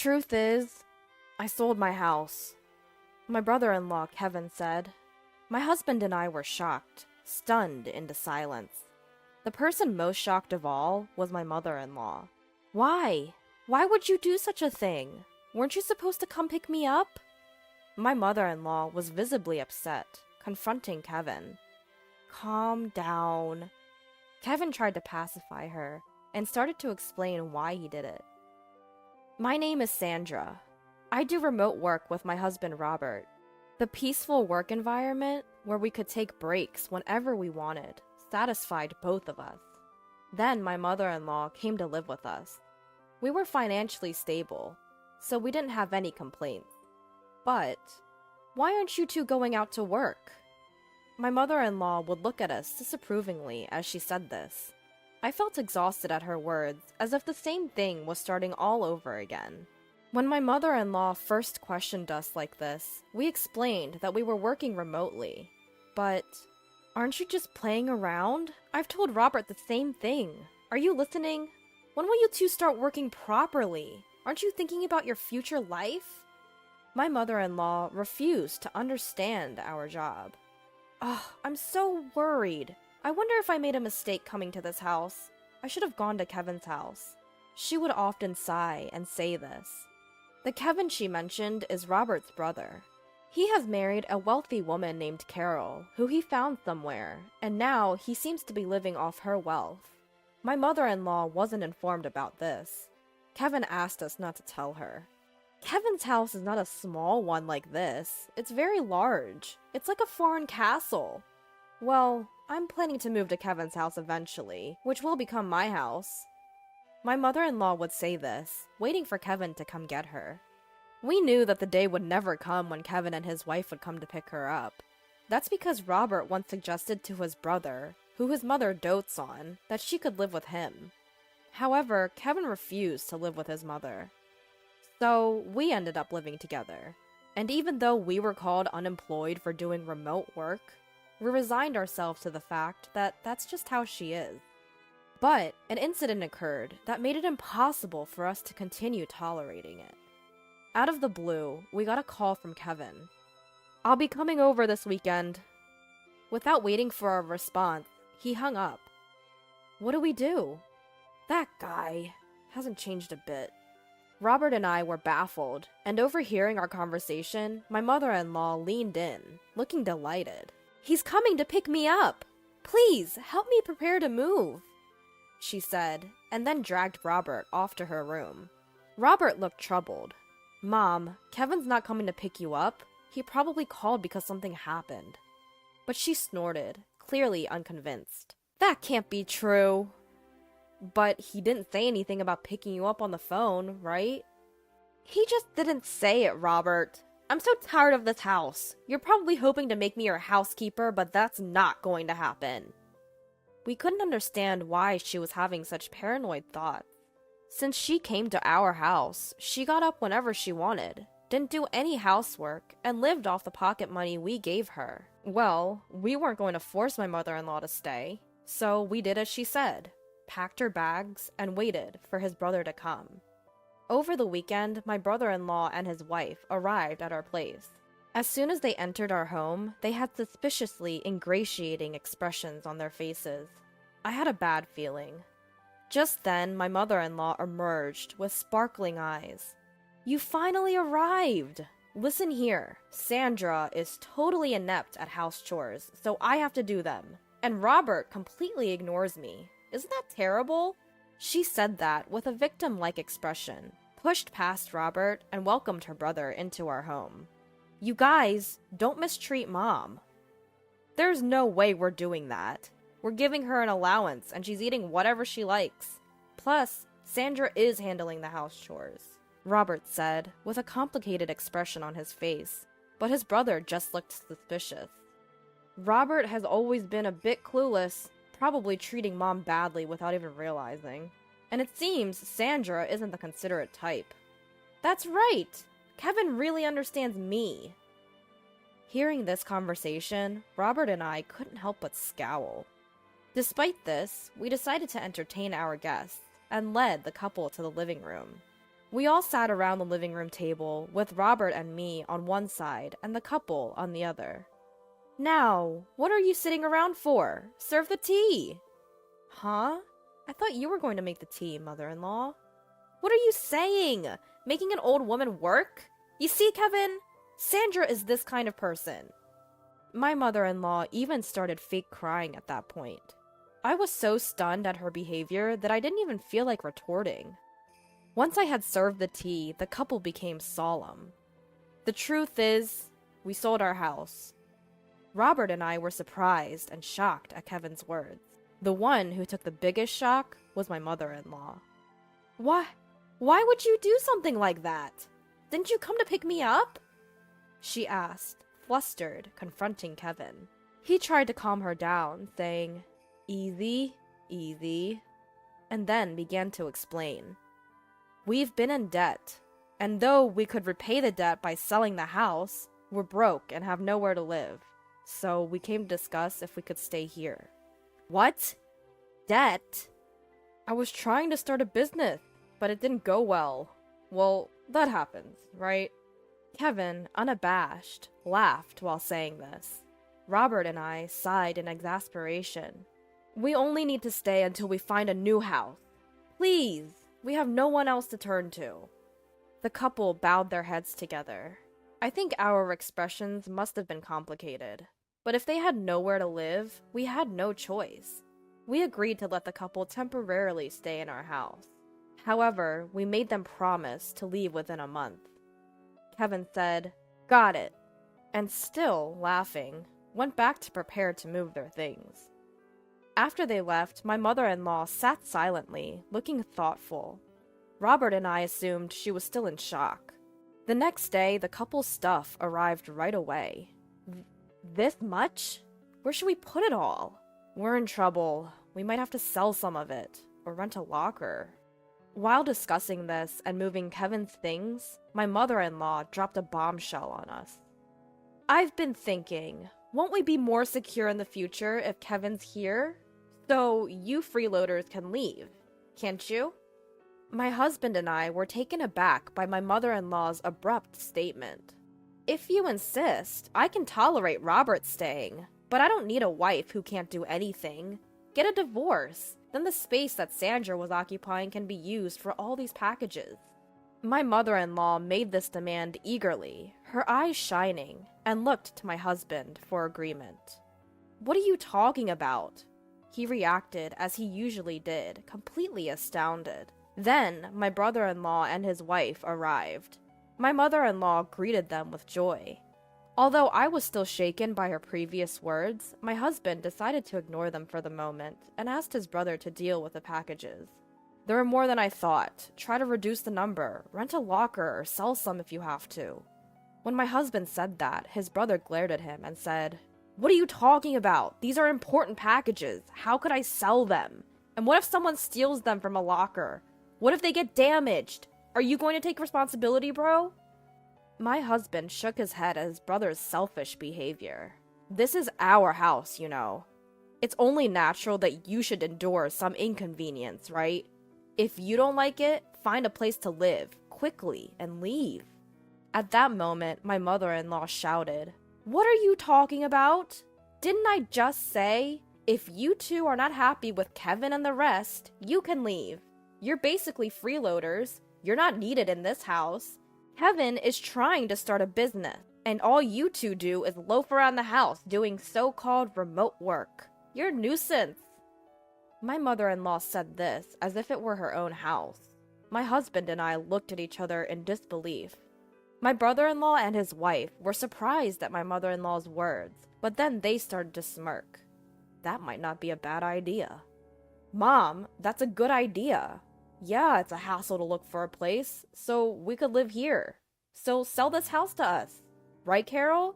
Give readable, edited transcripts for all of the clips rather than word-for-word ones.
truth is, I sold my house. My brother-in-law, Kevin, said. My husband and I were shocked, stunned into silence. The person most shocked of all was my mother-in-law. Why? Why would you do such a thing? Weren't you supposed to come pick me up? My mother-in-law was visibly upset, confronting Kevin. Calm down. Kevin tried to pacify her and started to explain why he did it. My name is Sandra. I do remote work with my husband Robert. The peaceful work environment where we could take breaks whenever we wanted satisfied both of us. Then my mother-in-law came to live with us. We were financially stable, so we didn't have any complaints. But why aren't you two going out to work? My mother-in-law would look at us disapprovingly as she said this. I felt exhausted at her words, as if the same thing was starting all over again. When my mother-in-law first questioned us like this, we explained that we were working remotely. But, aren't you just playing around? I've told Robert the same thing. Are you listening? When will you two start working properly? Aren't you thinking about your future life? My mother-in-law refused to understand our job. Ugh, I'm so worried. I wonder if I made a mistake coming to this house. I should have gone to Kevin's house. She would often sigh and say this. The Kevin she mentioned is Robert's brother. He has married a wealthy woman named Carol, who he found somewhere, and now he seems to be living off her wealth. My mother-in-law wasn't informed about this. Kevin asked us not to tell her. Kevin's house is not a small one like this. It's very large. It's like a foreign castle. Well, I'm planning to move to Kevin's house eventually, which will become my house. My mother-in-law would say this, waiting for Kevin to come get her. We knew that the day would never come when Kevin and his wife would come to pick her up. That's because Robert once suggested to his brother, who his mother dotes on, that she could live with him. However, Kevin refused to live with his mother. So, we ended up living together. And even though we were called unemployed for doing remote work, we resigned ourselves to the fact that that's just how she is. But an incident occurred that made it impossible for us to continue tolerating it. Out of the blue, we got a call from Kevin. I'll be coming over this weekend. Without waiting for a response, he hung up. What do we do? That guy hasn't changed a bit. Robert and I were baffled, and overhearing our conversation, my mother-in-law leaned in, looking delighted. He's coming to pick me up! Please, help me prepare to move! She said, and then dragged Robert off to her room. Robert looked troubled. Mom, Kevin's not coming to pick you up. He probably called because something happened. But she snorted, clearly unconvinced. That can't be true. But he didn't say anything about picking you up on the phone, right? He just didn't say it, Robert. I'm so tired of this house. You're probably hoping to make me your housekeeper, but that's not going to happen. We couldn't understand why she was having such paranoid thoughts. Since she came to our house, she got up whenever she wanted, didn't do any housework, and lived off the pocket money we gave her. Well, we weren't going to force my mother-in-law to stay, so we did as she said, packed her bags, and waited for his brother to come. Over the weekend, my brother-in-law and his wife arrived at our place. As soon as they entered our home, they had suspiciously ingratiating expressions on their faces. I had a bad feeling. Just then, my mother-in-law emerged with sparkling eyes. You finally arrived! Listen here, Sandra is totally inept at house chores, so I have to do them. And Robert completely ignores me. Isn't that terrible? She said that with a victim-like expression, pushed past Robert, and welcomed her brother into our home. You guys, don't mistreat Mom. There's no way we're doing that. We're giving her an allowance, and she's eating whatever she likes. Plus, Sandra is handling the house chores, Robert said, with a complicated expression on his face, but his brother just looked suspicious. Robert has always been a bit clueless, probably treating Mom badly without even realizing. And it seems Sandra isn't the considerate type. That's right! Kevin really understands me. Hearing this conversation, Robert and I couldn't help but scowl. Despite this, we decided to entertain our guests, and led the couple to the living room. We all sat around the living room table, with Robert and me on one side and the couple on the other. "Now, what are you sitting around for? Serve the tea!" "Huh? I thought you were going to make the tea, mother-in-law." "What are you saying? Making an old woman work? You see, Kevin? Sandra is this kind of person." My mother-in-law even started fake crying at that point. I was so stunned at her behavior that I didn't even feel like retorting. Once I had served the tea, the couple became solemn. The truth is, we sold our house. Robert and I were surprised and shocked at Kevin's words. The one who took the biggest shock was my mother-in-law. Why would you do something like that? Didn't you come to pick me up?" she asked, flustered, confronting Kevin. He tried to calm her down, saying, "Easy, easy," and then began to explain. "We've been in debt, and though we could repay the debt by selling the house, we're broke and have nowhere to live. So we came to discuss if we could stay here." "What? Debt?" "I was trying to start a business, but it didn't go well. Well, that happens, right?" Kevin, unabashed, laughed while saying this. Robert and I sighed in exasperation. "We only need to stay until we find a new house. Please, we have no one else to turn to." The couple bowed their heads together. I think our expressions must have been complicated. But if they had nowhere to live, we had no choice. We agreed to let the couple temporarily stay in our house. However, we made them promise to leave within a month. Kevin said, "Got it," and still laughing, went back to prepare to move their things. After they left, my mother-in-law sat silently, looking thoughtful. Robert and I assumed she was still in shock. The next day, the couple's stuff arrived right away. "This much? Where should we put it all?" "We're in trouble. We might have to sell some of it, or rent a locker." While discussing this and moving Kevin's things, my mother-in-law dropped a bombshell on us. "I've been thinking, won't we be more secure in the future if Kevin's here? So you freeloaders can leave, can't you?" My husband and I were taken aback by my mother-in-law's abrupt statement. "If you insist, I can tolerate Robert staying, but I don't need a wife who can't do anything. Get a divorce, then the space that Sandra was occupying can be used for all these packages." My mother-in-law made this demand eagerly, her eyes shining, and looked to my husband for agreement. "What are you talking about?" He reacted as he usually did, completely astounded. Then, my brother-in-law and his wife arrived. My mother-in-law greeted them with joy. Although I was still shaken by her previous words, my husband decided to ignore them for the moment and asked his brother to deal with the packages. "There are more than I thought. Try to reduce the number, rent a locker, or sell some if you have to." When my husband said that, his brother glared at him and said, "What are you talking about? These are important packages. How could I sell them? And what if someone steals them from a locker? What if they get damaged? Are you going to take responsibility, bro?" My husband shook his head at his brother's selfish behavior. "This is our house, you know. It's only natural that you should endure some inconvenience, right? If you don't like it, find a place to live, quickly, and leave." At that moment, my mother-in-law shouted, "What are you talking about? Didn't I just say, if you two are not happy with Kevin and the rest, you can leave? You're basically freeloaders. You're not needed in this house. Kevin is trying to start a business, and all you two do is loaf around the house doing so-called remote work. You're a nuisance." My mother-in-law said this as if it were her own house. My husband and I looked at each other in disbelief. My brother-in-law and his wife were surprised at my mother-in-law's words, but then they started to smirk. That might not be a bad idea. "Mom, that's a good idea. Yeah, it's a hassle to look for a place, so we could live here. So sell this house to us. Right, Carol?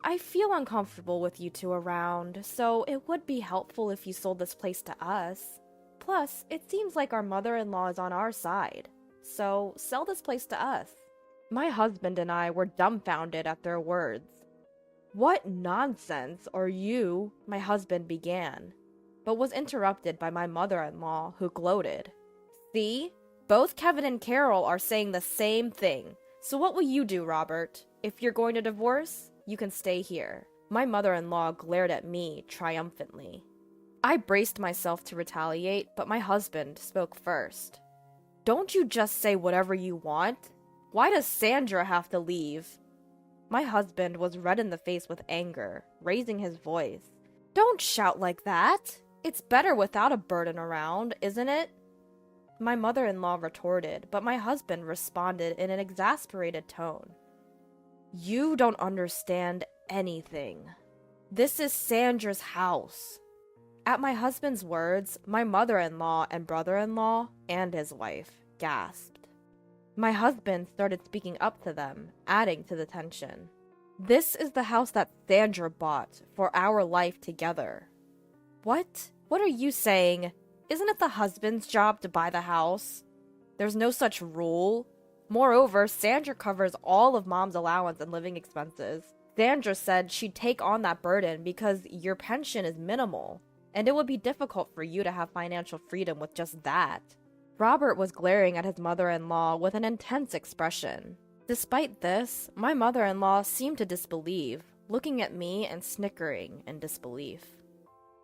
I feel uncomfortable with you two around, so it would be helpful if you sold this place to us. Plus, it seems like our mother-in-law is on our side. So sell this place to us." My husband and I were dumbfounded at their words. "What nonsense are you?" my husband began, but was interrupted by my mother-in-law, who gloated. "See? Both Kevin and Carol are saying the same thing. So what will you do, Robert? If you're going to divorce, you can stay here. My mother-in-law glared at me triumphantly. I braced myself to retaliate, but my husband spoke first. Don't you just say whatever you want? Why does Sandra have to leave? My husband was red in the face with anger, raising his voice. Don't shout like that. It's better without a burden around, isn't it? My mother-in-law retorted, but my husband responded in an exasperated tone. You don't understand anything. This is Sandra's house. At my husband's words, my mother-in-law and brother-in-law and his wife gasped. My husband started speaking up to them, adding to the tension. This is the house that Sandra bought for our life together. What? What are you saying? Isn't it the husband's job to buy the house? There's no such rule. Moreover, Sandra covers all of Mom's allowance and living expenses. Sandra said she'd take on that burden because your pension is minimal, and it would be difficult for you to have financial freedom with just that. Robert was glaring at his mother-in-law with an intense expression. Despite this, my mother-in-law seemed to disbelieve, looking at me and snickering in disbelief.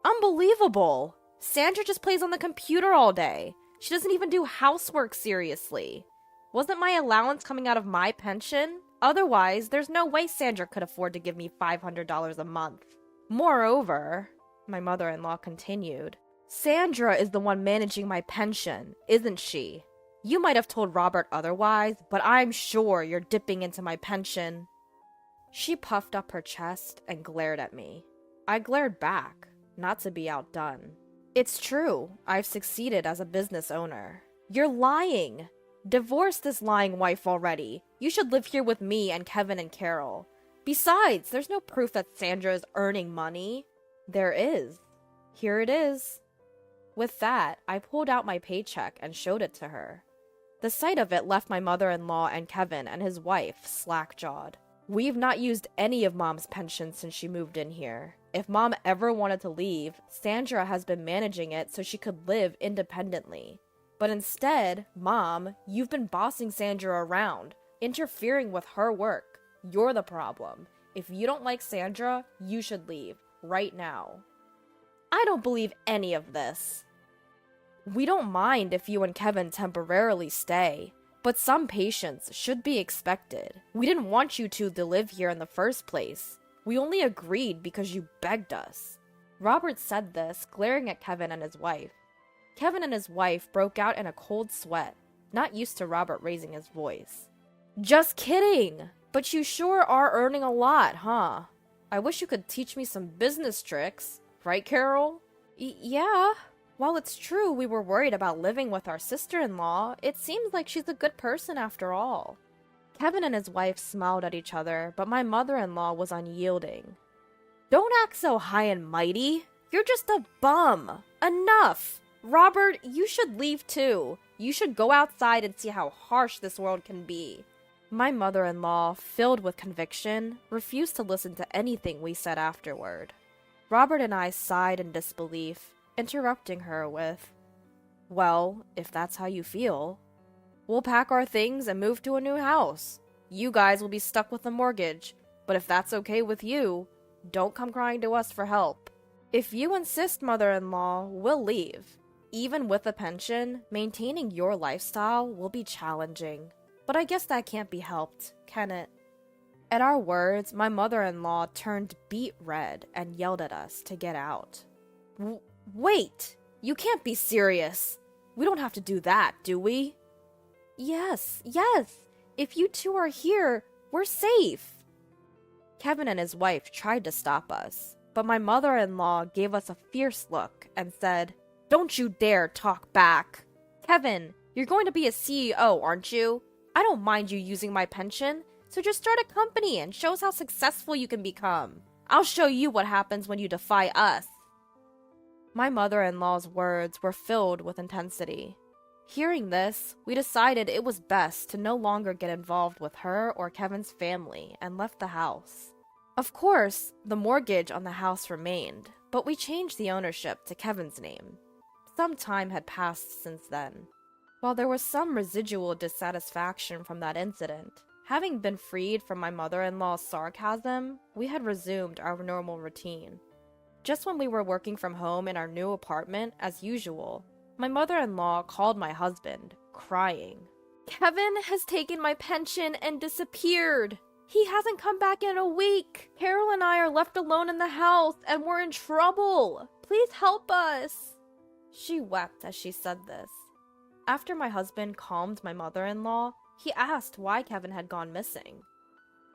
Unbelievable! Sandra just plays on the computer all day. She doesn't even do housework seriously. Wasn't my allowance coming out of my pension? Otherwise, there's no way Sandra could afford to give me $500 a month. Moreover, my mother-in-law continued, Sandra is the one managing my pension, isn't she? You might have told Robert otherwise, but I'm sure you're dipping into my pension. She puffed up her chest and glared at me. I glared back, not to be outdone. It's true, I've succeeded as a business owner. You're lying. Divorce this lying wife already. You should live here with me and Kevin and Carol. Besides, there's no proof that Sandra is earning money. There is. Here it is. With that, I pulled out my paycheck and showed it to her. The sight of it left my mother-in-law and Kevin and his wife slack-jawed. We've not used any of Mom's pension since she moved in here. If Mom ever wanted to leave, Sandra has been managing it so she could live independently. But instead, Mom, you've been bossing Sandra around, interfering with her work. You're the problem. If you don't like Sandra, you should leave, right now. I don't believe any of this. We don't mind if you and Kevin temporarily stay, but some patience should be expected. We didn't want you two to live here in the first place. We only agreed because you begged us. Robert said this, glaring at Kevin and his wife. Kevin and his wife broke out in a cold sweat, not used to Robert raising his voice. Just kidding! But you sure are earning a lot, huh? I wish you could teach me some business tricks. Right, Carol? Yeah. While it's true we were worried about living with our sister-in-law, it seems like she's a good person after all. Kevin and his wife smiled at each other, but my mother-in-law was unyielding. Don't act so high and mighty. You're just a bum. Enough. Robert, you should leave too. You should go outside and see how harsh this world can be. My mother-in-law, filled with conviction, refused to listen to anything we said afterward. Robert and I sighed in disbelief, interrupting her with, well, if that's how you feel, we'll pack our things and move to a new house. You guys will be stuck with a mortgage, but if that's okay with you, don't come crying to us for help. If you insist, mother-in-law, we'll leave. Even with a pension, maintaining your lifestyle will be challenging. But I guess that can't be helped, can it? At our words, my mother-in-law turned beet red and yelled at us to get out. Wait! You can't be serious! We don't have to do that, do we? Yes. If you two are here, we're safe. Kevin and his wife tried to stop us, but my mother-in-law gave us a fierce look and said, Don't you dare talk back. Kevin, you're going to be a CEO, aren't you? I don't mind you using my pension, so just start a company and show us how successful you can become. I'll show you what happens when you defy us. My mother-in-law's words were filled with intensity. Hearing this, we decided it was best to no longer get involved with her or Kevin's family and left the house. Of course, the mortgage on the house remained, but we changed the ownership to Kevin's name. Some time had passed since then. While there was some residual dissatisfaction from that incident, having been freed from my mother-in-law's sarcasm, we had resumed our normal routine. Just when we were working from home in our new apartment, as usual, my mother-in-law called my husband, crying. "Kevin has taken my pension and disappeared! He hasn't come back in a week! Carol and I are left alone in the house, and we're in trouble! Please help us!" She wept as she said this. After my husband calmed my mother-in-law, he asked why Kevin had gone missing.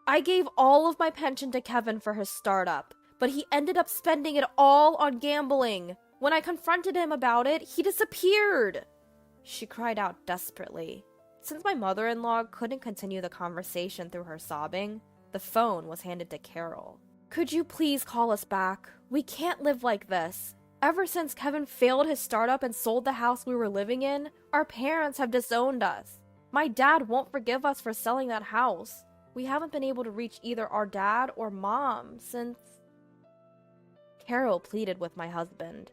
"I gave all of my pension to Kevin for his startup, but he ended up spending it all on gambling. When I confronted him about it, he disappeared!" She cried out desperately. Since my mother-in-law couldn't continue the conversation through her sobbing, the phone was handed to Carol. "Could you please call us back? We can't live like this. Ever since Kevin failed his startup and sold the house we were living in, our parents have disowned us. My dad won't forgive us for selling that house. We haven't been able to reach either our dad or mom since..." Carol pleaded with my husband.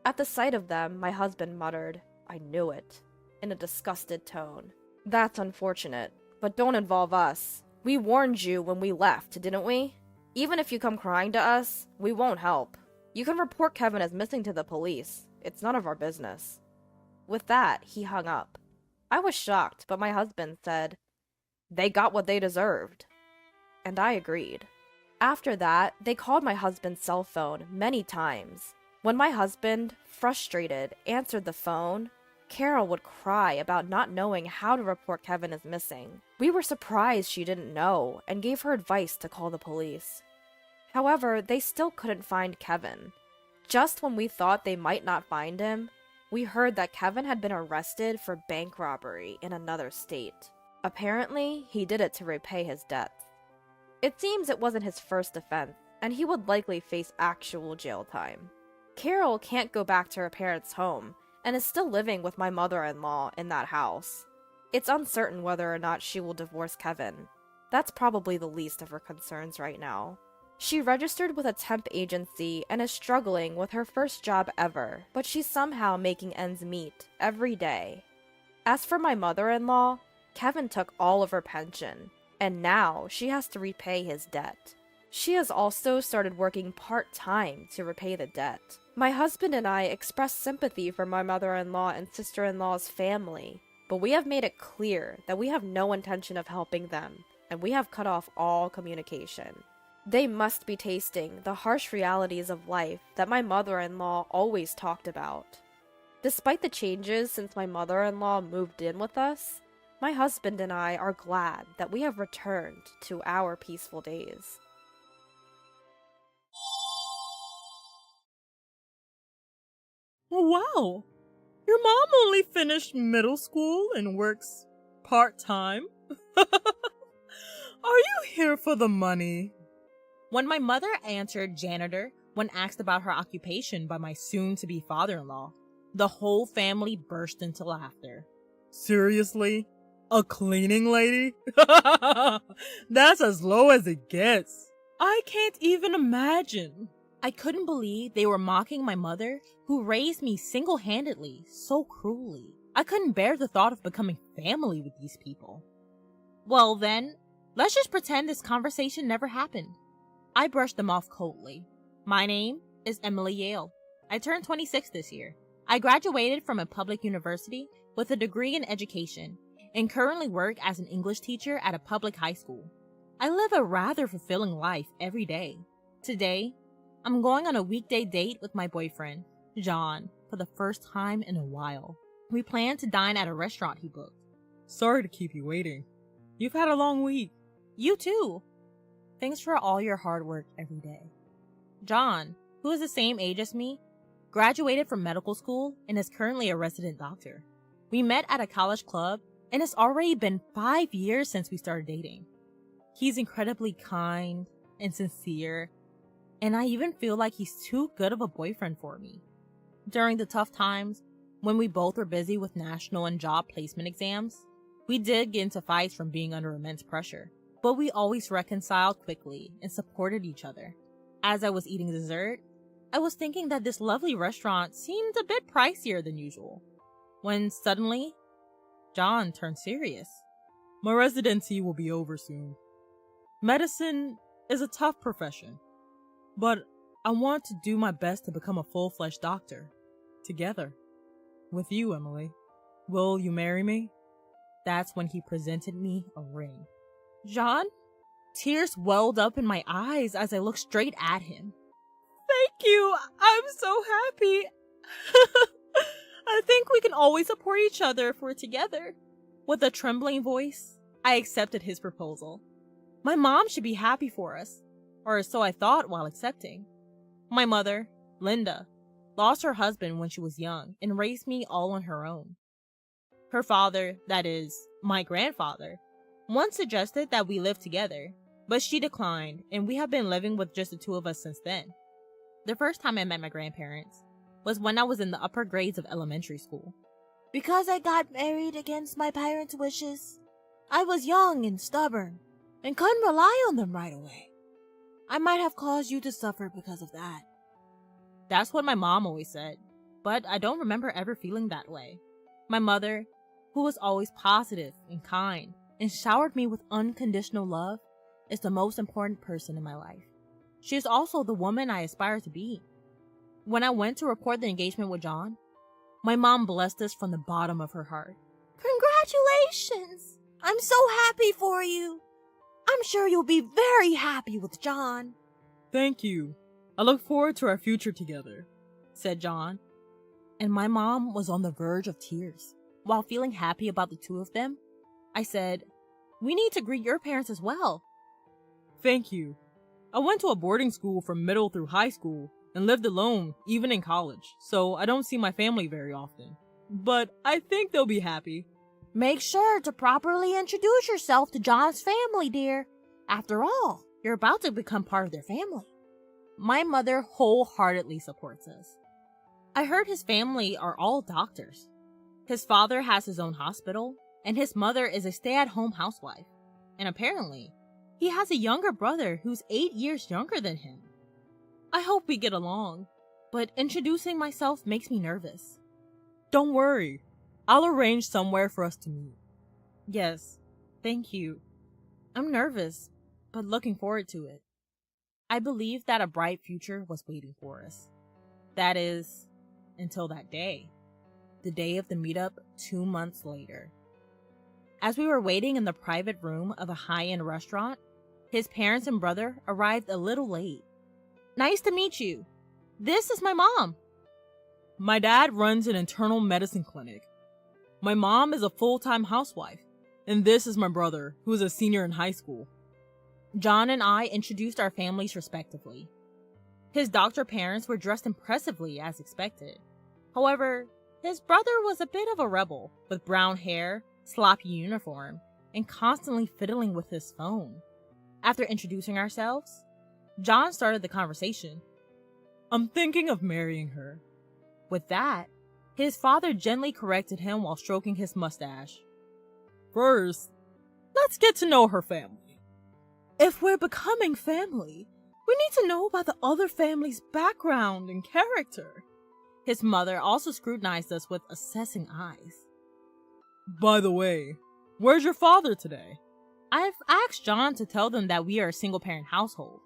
At the sight of them, my husband muttered, "I knew it," in a disgusted tone. "That's unfortunate, but don't involve us. We warned you when we left, didn't we? Even if you come crying to us, we won't help. You can report Kevin as missing to the police. It's none of our business." With that, he hung up. I was shocked, but my husband said, "They got what they deserved." And I agreed. After that, they called my husband's cell phone many times. When my husband, frustrated, answered the phone, Carol would cry about not knowing how to report Kevin as missing. We were surprised she didn't know and gave her advice to call the police. However, they still couldn't find Kevin. Just when we thought they might not find him, we heard that Kevin had been arrested for bank robbery in another state. Apparently, he did it to repay his debts. It seems it wasn't his first offense, and he would likely face actual jail time. Carol can't go back to her parents' home, and is still living with my mother-in-law in that house. It's uncertain whether or not she will divorce Kevin. That's probably the least of her concerns right now. She registered with a temp agency and is struggling with her first job ever, but she's somehow making ends meet every day. As for my mother-in-law, Kevin took all of her pension, and now she has to repay his debt. She has also started working part-time to repay the debt. My husband and I expressed sympathy for my mother-in-law and sister-in-law's family, but we have made it clear that we have no intention of helping them, and we have cut off all communication. They must be tasting the harsh realities of life that my mother-in-law always talked about. Despite the changes since my mother-in-law moved in with us, my husband and I are glad that we have returned to our peaceful days. Wow! Your mom only finished middle school and works part-time? Are you here for the money? When my mother answered janitor when asked about her occupation by my soon-to-be father-in-law, the whole family burst into laughter. Seriously? A cleaning lady? That's as low as it gets. I can't even imagine. I couldn't believe they were mocking my mother, who raised me single-handedly, so cruelly. I couldn't bear the thought of becoming family with these people. Well then, let's just pretend this conversation never happened. I brushed them off coldly. My name is Emily Yale. I turned 26 this year. I graduated from a public university with a degree in education and currently work as an English teacher at a public high school. I live a rather fulfilling life every day. Today, I'm going on a weekday date with my boyfriend, John, for the first time in a while. We plan to dine at a restaurant he booked. Sorry to keep you waiting. You've had a long week. You too. Thanks for all your hard work every day. John, who is the same age as me, graduated from medical school and is currently a resident doctor. We met at a college club and it's already been 5 years since we started dating. He's incredibly kind and sincere, and I even feel like he's too good of a boyfriend for me. During the tough times, when we both were busy with national and job placement exams, we did get into fights from being under immense pressure, but we always reconciled quickly and supported each other. As I was eating dessert, I was thinking that this lovely restaurant seemed a bit pricier than usual, when suddenly, John turned serious. My residency will be over soon. Medicine is a tough profession, but I want to do my best to become a full-fledged doctor. Together. With you, Emily. Will you marry me? That's when he presented me a ring. John? Tears welled up in my eyes as I looked straight at him. Thank you! I'm so happy! I think we can always support each other if we're together. With a trembling voice, I accepted his proposal. My mom should be happy for us, or so I thought while accepting. My mother, Linda, lost her husband when she was young and raised me all on her own. Her father, that is, my grandfather, once suggested that we live together, but she declined, and we have been living with just the two of us since then. The first time I met my grandparents was when I was in the upper grades of elementary school. Because I got married against my parents' wishes, I was young and stubborn, and couldn't rely on them right away. I might have caused you to suffer because of that. That's what my mom always said, but I don't remember ever feeling that way. My mother, who was always positive and kind, and showered me with unconditional love, is the most important person in my life. She is also the woman I aspire to be. When I went to report the engagement with John, my mom blessed us from the bottom of her heart. Congratulations! I'm so happy for you. I'm sure you'll be very happy with John. Thank you. I look forward to our future together, said John. And my mom was on the verge of tears. While feeling happy about the two of them, I said, we need to greet your parents as well. Thank you. I went to a boarding school from middle through high school and lived alone, even in college, so I don't see my family very often. But I think they'll be happy. Make sure to properly introduce yourself to John's family, dear. After all, you're about to become part of their family. My mother wholeheartedly supports us. I heard his family are all doctors. His father has his own hospital, and his mother is a stay-at-home housewife. And apparently, he has a younger brother who's 8 years younger than him. I hope we get along, but introducing myself makes me nervous. Don't worry. I'll arrange somewhere for us to meet. Yes, thank you. I'm nervous, but looking forward to it. I believe that a bright future was waiting for us. That is, until that day. The day of the meetup 2 months later. As we were waiting in the private room of a high-end restaurant, his parents and brother arrived a little late. Nice to meet you. This is my mom. My dad runs an internal medicine clinic. My mom is a full-time housewife, and this is my brother, who is a senior in high school. John and I introduced our families respectively. His doctor parents were dressed impressively as expected. However, his brother was a bit of a rebel, with brown hair, sloppy uniform, and constantly fiddling with his phone. After introducing ourselves, John started the conversation. I'm thinking of marrying her. With that, his father gently corrected him while stroking his mustache. First, let's get to know her family. If we're becoming family, we need to know about the other family's background and character. His mother also scrutinized us with assessing eyes. By the way, where's your father today? I've asked John to tell them that we are a single-parent household.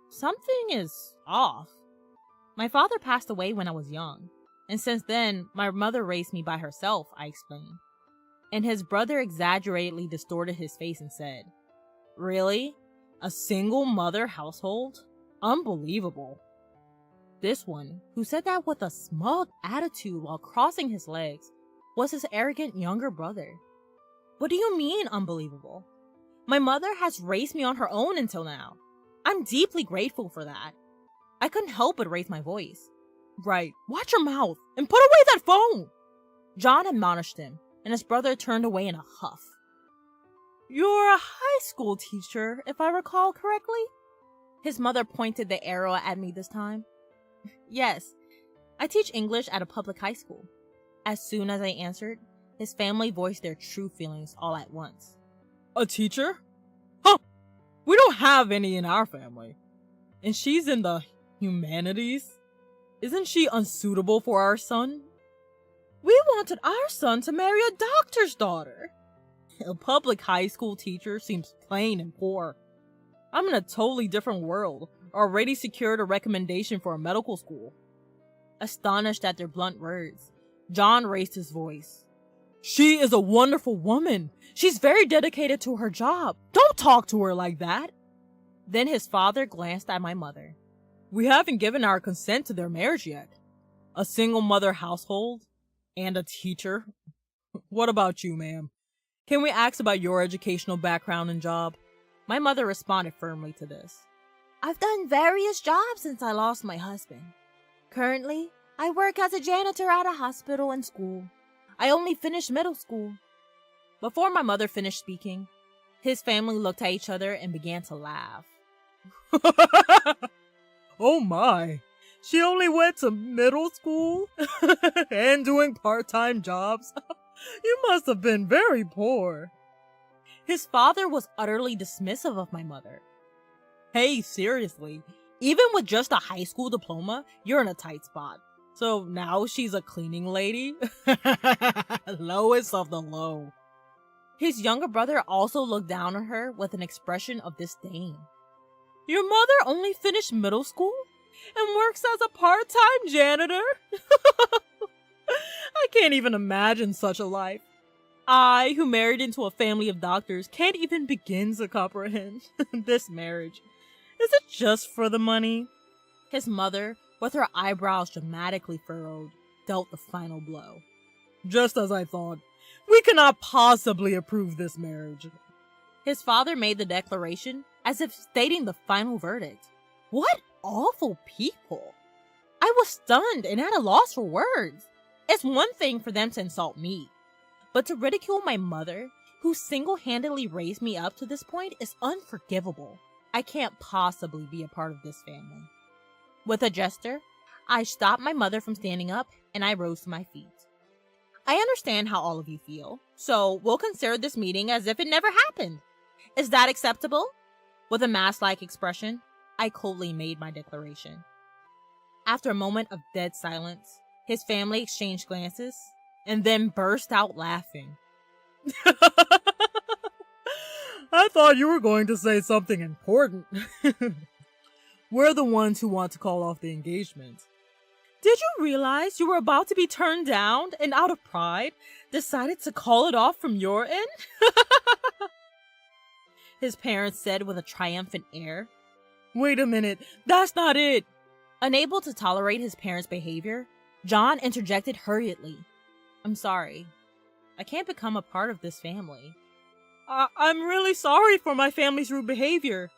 Something is off. My father passed away when I was young, and since then, my mother raised me by herself, I explained. And his brother exaggeratedly distorted his face and said, Really? A single mother household? Unbelievable. This one, who said that with a smug attitude while crossing his legs, was his arrogant younger brother. What do you mean, unbelievable? My mother has raised me on her own until now. I'm deeply grateful for that. I couldn't help but raise my voice. Right, watch your mouth and put away that phone! John admonished him, and his brother turned away in a huff. You're a high school teacher, if I recall correctly? His mother pointed the arrow at me this time. Yes, I teach English at a public high school. As soon as I answered, his family voiced their true feelings all at once. A teacher? Huh! We don't have any in our family. And she's in the humanities? Isn't she unsuitable for our son? We wanted our son to marry a doctor's daughter. A public high school teacher seems plain and poor. I'm in a totally different world, already secured a recommendation for a medical school. Astonished at their blunt words, John raised his voice. She is a wonderful woman. She's very dedicated to her job. Don't talk to her like that. Then his father glanced at my mother. We haven't given our consent to their marriage yet. A single mother household and a teacher. What about you, ma'am? Can we ask about your educational background and job? My mother responded firmly to this. I've done various jobs since I lost my husband. Currently, I work as a janitor at a hospital and school. I only finished middle school. Before my mother finished speaking, his family looked at each other and began to laugh. Oh my, she only went to middle school and doing part-time jobs? You must have been very poor. His father was utterly dismissive of my mother. Hey, seriously, even with just a high school diploma, you're in a tight spot. So now she's a cleaning lady? Lowest of the low. His younger brother also looked down on her with an expression of disdain. Your mother only finished middle school and works as a part-time janitor? I can't even imagine such a life. I, who married into a family of doctors, can't even begin to comprehend this marriage. Is it just for the money? His mother, with her eyebrows dramatically furrowed, dealt the final blow. Just as I thought. We cannot possibly approve this marriage. His father made the declaration as if stating the final verdict. What awful people! I was stunned and at a loss for words. It's one thing for them to insult me, but to ridicule my mother, who single-handedly raised me up to this point, is unforgivable. I can't possibly be a part of this family. With a gesture, I stopped my mother from standing up and I rose to my feet. I understand how all of you feel, so we'll consider this meeting as if it never happened. Is that acceptable? With a mask-like expression, I coldly made my declaration. After a moment of dead silence, his family exchanged glances and then burst out laughing. I thought you were going to say something important. We're the ones who want to call off the engagement. Did you realize you were about to be turned down and out of pride, decided to call it off from your end? His parents said with a triumphant air. Wait a minute, that's not it. Unable to tolerate his parents' behavior, John interjected hurriedly. I'm sorry. I can't become a part of this family. I'm really sorry for my family's rude behavior.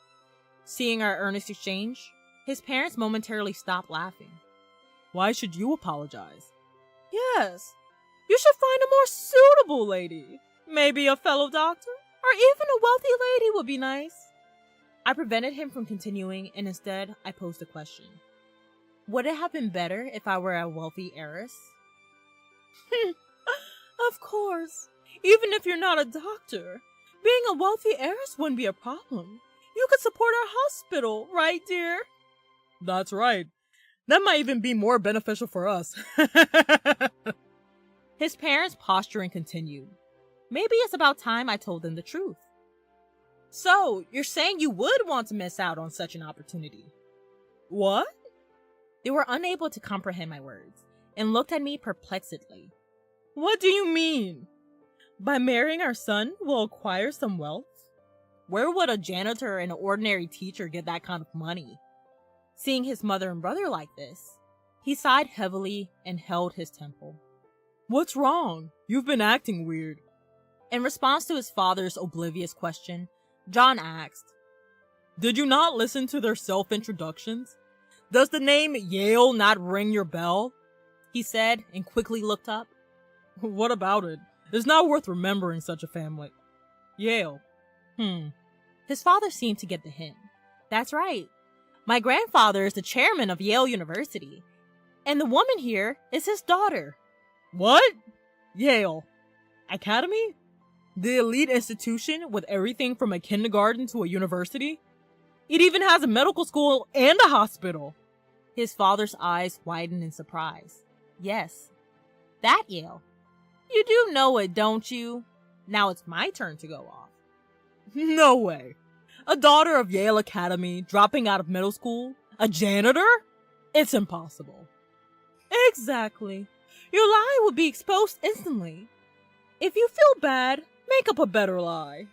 Seeing our earnest exchange, his parents momentarily stopped laughing. Why should you apologize? Yes, you should find a more suitable lady. Maybe a fellow doctor, or even a wealthy lady would be nice. I prevented him from continuing, and instead, I posed a question. Would it have been better if I were a wealthy heiress? Of course. Even if you're not a doctor, being a wealthy heiress wouldn't be a problem. You could support our hospital, right, dear? That's right. That might even be more beneficial for us. His parents' posturing continued. Maybe it's about time I told them the truth. So, you're saying you would want to miss out on such an opportunity? What? They were unable to comprehend my words, and looked at me perplexedly. What do you mean? By marrying our son, we'll acquire some wealth? Where would a janitor and an ordinary teacher get that kind of money? Seeing his mother and brother like this, he sighed heavily and held his temple. What's wrong? You've been acting weird. In response to his father's oblivious question, John asked, Did you not listen to their self-introductions? Does the name Yale not ring your bell? He said and quickly looked up. What about it? It's not worth remembering such a family. Yale. His father seemed to get the hint. That's right. My grandfather is the chairman of Yale University, and the woman here is his daughter. What? Yale. Academy? The elite institution with everything from a kindergarten to a university? It even has a medical school and a hospital. His father's eyes widened in surprise. Yes. That Yale. You do know it, don't you? Now it's my turn to go off. No way. A daughter of Yale Academy dropping out of middle school? A janitor? It's impossible. Exactly. Your lie would be exposed instantly. If you feel bad, make up a better lie.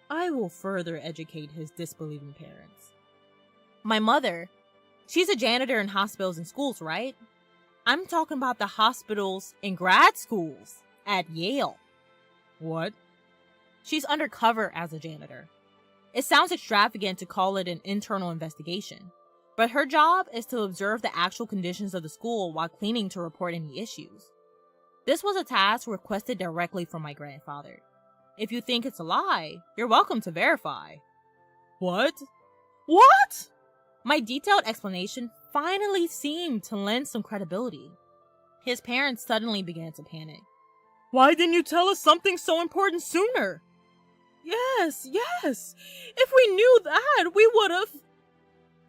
I will further educate his disbelieving parents. My mother, she's a janitor in hospitals and schools, right? I'm talking about the hospitals and grad schools at Yale. What? She's undercover as a janitor. It sounds extravagant to call it an internal investigation, but her job is to observe the actual conditions of the school while cleaning to report any issues. This was a task requested directly from my grandfather. If you think it's a lie, you're welcome to verify. What? What? My detailed explanation finally seemed to lend some credibility. His parents suddenly began to panic. Why didn't you tell us something so important sooner? Yes. If we knew that, we would've.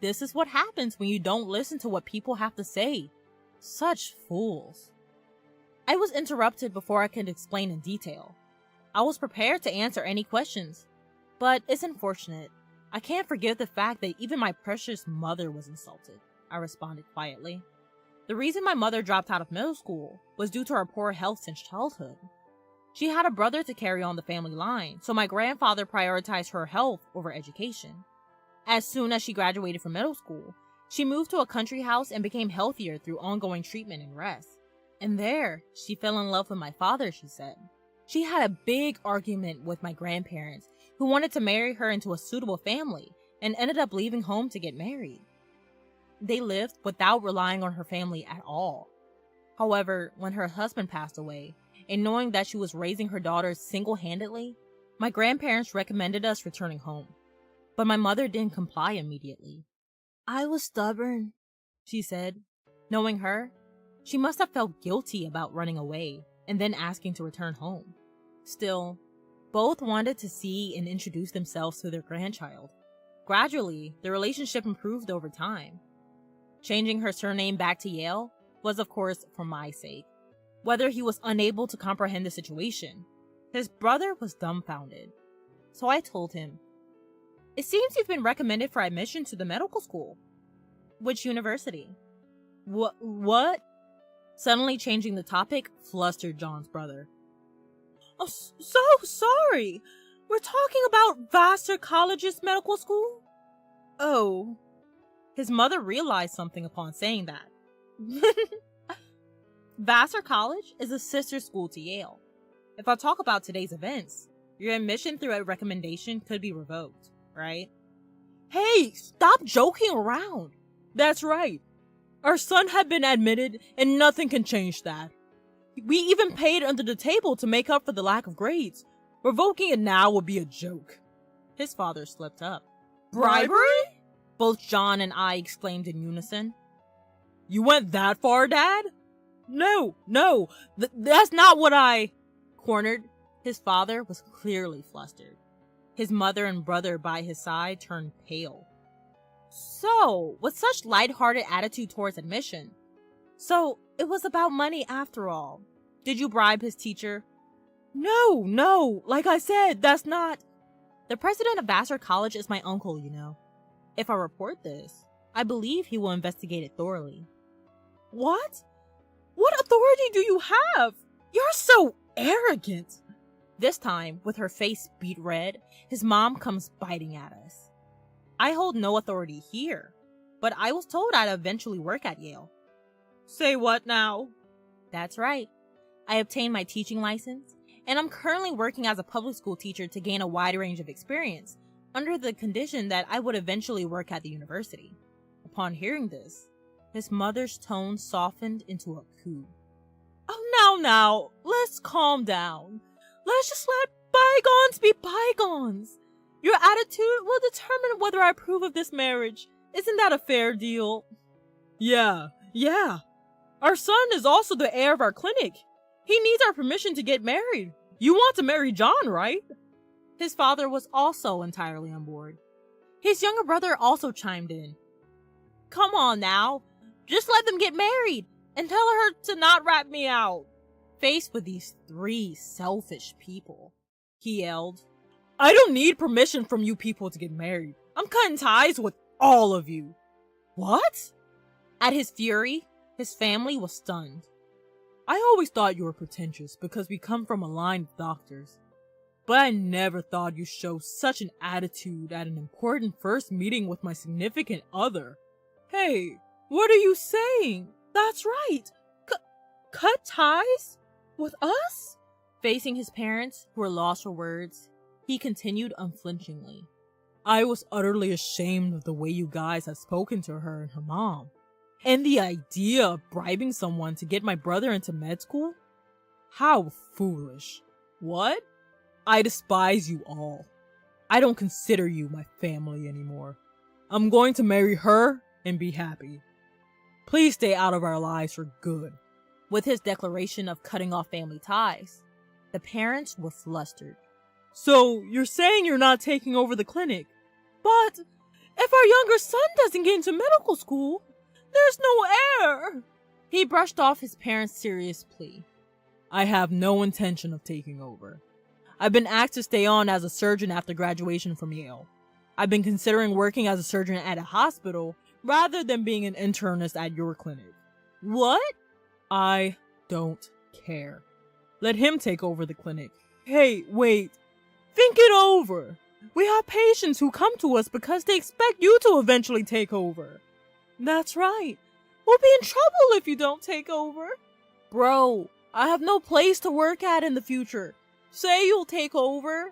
This is what happens when you don't listen to what people have to say. Such fools. I was interrupted before I could explain in detail. I was prepared to answer any questions, but it's unfortunate. I can't forgive the fact that even my precious mother was insulted, I responded quietly. The reason my mother dropped out of middle school was due to her poor health since childhood. She had a brother to carry on the family line, so my grandfather prioritized her health over education. As soon as she graduated from middle school, she moved to a country house and became healthier through ongoing treatment and rest. And there, she fell in love with my father, she said. She had a big argument with my grandparents, who wanted to marry her into a suitable family, and ended up leaving home to get married. They lived without relying on her family at all. However, when her husband passed away, and knowing that she was raising her daughters single-handedly, my grandparents recommended us returning home. But my mother didn't comply immediately. I was stubborn, she said. Knowing her, she must have felt guilty about running away and then asking to return home. Still, both wanted to see and introduce themselves to their grandchild. Gradually, the relationship improved over time. Changing her surname back to Yale was, of course, for my sake. Whether he was unable to comprehend the situation, his brother was dumbfounded. So I told him, "It seems you've been recommended for admission to the medical school." "Which university?" What? Suddenly changing the topic flustered John's brother. Oh, so sorry. We're talking about Vassar College's medical school? Oh. His mother realized something upon saying that. Vassar College is a sister school to Yale. If I talk about today's events, your admission through a recommendation could be revoked, right? Hey, stop joking around. That's right. Our son had been admitted and nothing can change that. We even paid under the table to make up for the lack of grades. Revoking it now would be a joke. His father slipped up. Bribery? Both John and I exclaimed in unison. You went that far, Dad? No, that's not what I... Cornered, his father was clearly flustered. His mother and brother by his side turned pale. So, with such lighthearted attitude towards admission, so it was about money after all. Did you bribe his teacher? No, like I said, that's not... The president of Vassar College is my uncle, you know. If I report this, I believe he will investigate it thoroughly. What? What authority do you have? You're so arrogant. This time, with her face beet red, his mom comes biting at us. I hold no authority here, but I was told I'd eventually work at Yale. Say what now? That's right. I obtained my teaching license, and I'm currently working as a public school teacher to gain a wide range of experience, under the condition that I would eventually work at the university. Upon hearing this, his mother's tone softened into a coo. Oh, now, let's calm down. Let's just let bygones be bygones. Your attitude will determine whether I approve of this marriage. Isn't that a fair deal? Yeah. Our son is also the heir of our clinic. He needs our permission to get married. You want to marry John, right? His father was also entirely on board. His younger brother also chimed in. Come on now, just let them get married. and tell her to not rat me out. Faced with these three selfish people, he yelled, I don't need permission from you people to get married. I'm cutting ties with all of you. What? At his fury, his family was stunned. I always thought you were pretentious because we come from a line of doctors. But I never thought you'd show such an attitude at an important first meeting with my significant other. Hey, what are you saying? That's right. Cut ties? With us? Facing his parents, who were lost for words, he continued unflinchingly. I was utterly ashamed of the way you guys had spoken to her and her mom. And the idea of bribing someone to get my brother into med school? How foolish. What? I despise you all. I don't consider you my family anymore. I'm going to marry her and be happy. Please stay out of our lives for good. With his declaration of cutting off family ties, the parents were flustered. So, you're saying you're not taking over the clinic? But if our younger son doesn't get into medical school, there's no heir. He brushed off his parents' serious plea. I have no intention of taking over. I've been asked to stay on as a surgeon after graduation from Yale. I've been considering working as a surgeon at a hospital rather than being an internist at your clinic. What? I don't care. Let him take over the clinic. Hey, wait. Think it over. We have patients who come to us because they expect you to eventually take over. That's right. We'll be in trouble if you don't take over. Bro, I have no place to work at in the future. Say you'll take over.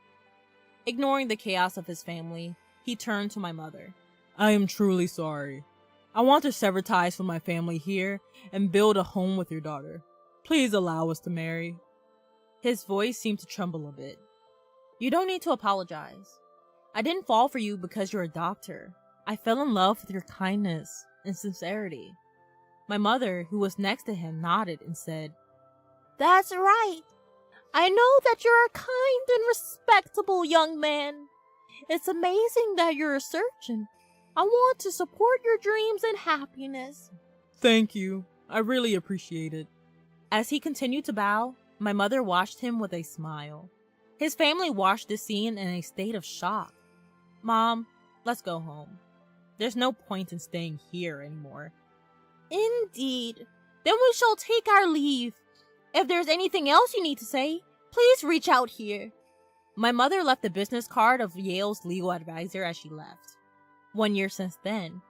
Ignoring the chaos of his family, he turned to my mother. I am truly sorry. I want to sever ties with my family here and build a home with your daughter. Please allow us to marry. His voice seemed to tremble a bit. You don't need to apologize. I didn't fall for you because you're a doctor. I fell in love with your kindness and sincerity. My mother, who was next to him, nodded and said, That's right. I know that you're a kind and respectable young man. It's amazing that you're a surgeon. I want to support your dreams and happiness. Thank you. I really appreciate it. As he continued to bow, my mother watched him with a smile. His family watched this scene in a state of shock. Mom, let's go home. There's no point in staying here anymore. Indeed. Then we shall take our leave. If there's anything else you need to say, please reach out here. My mother left the business card of Yale's legal advisor as she left. 1 year since then,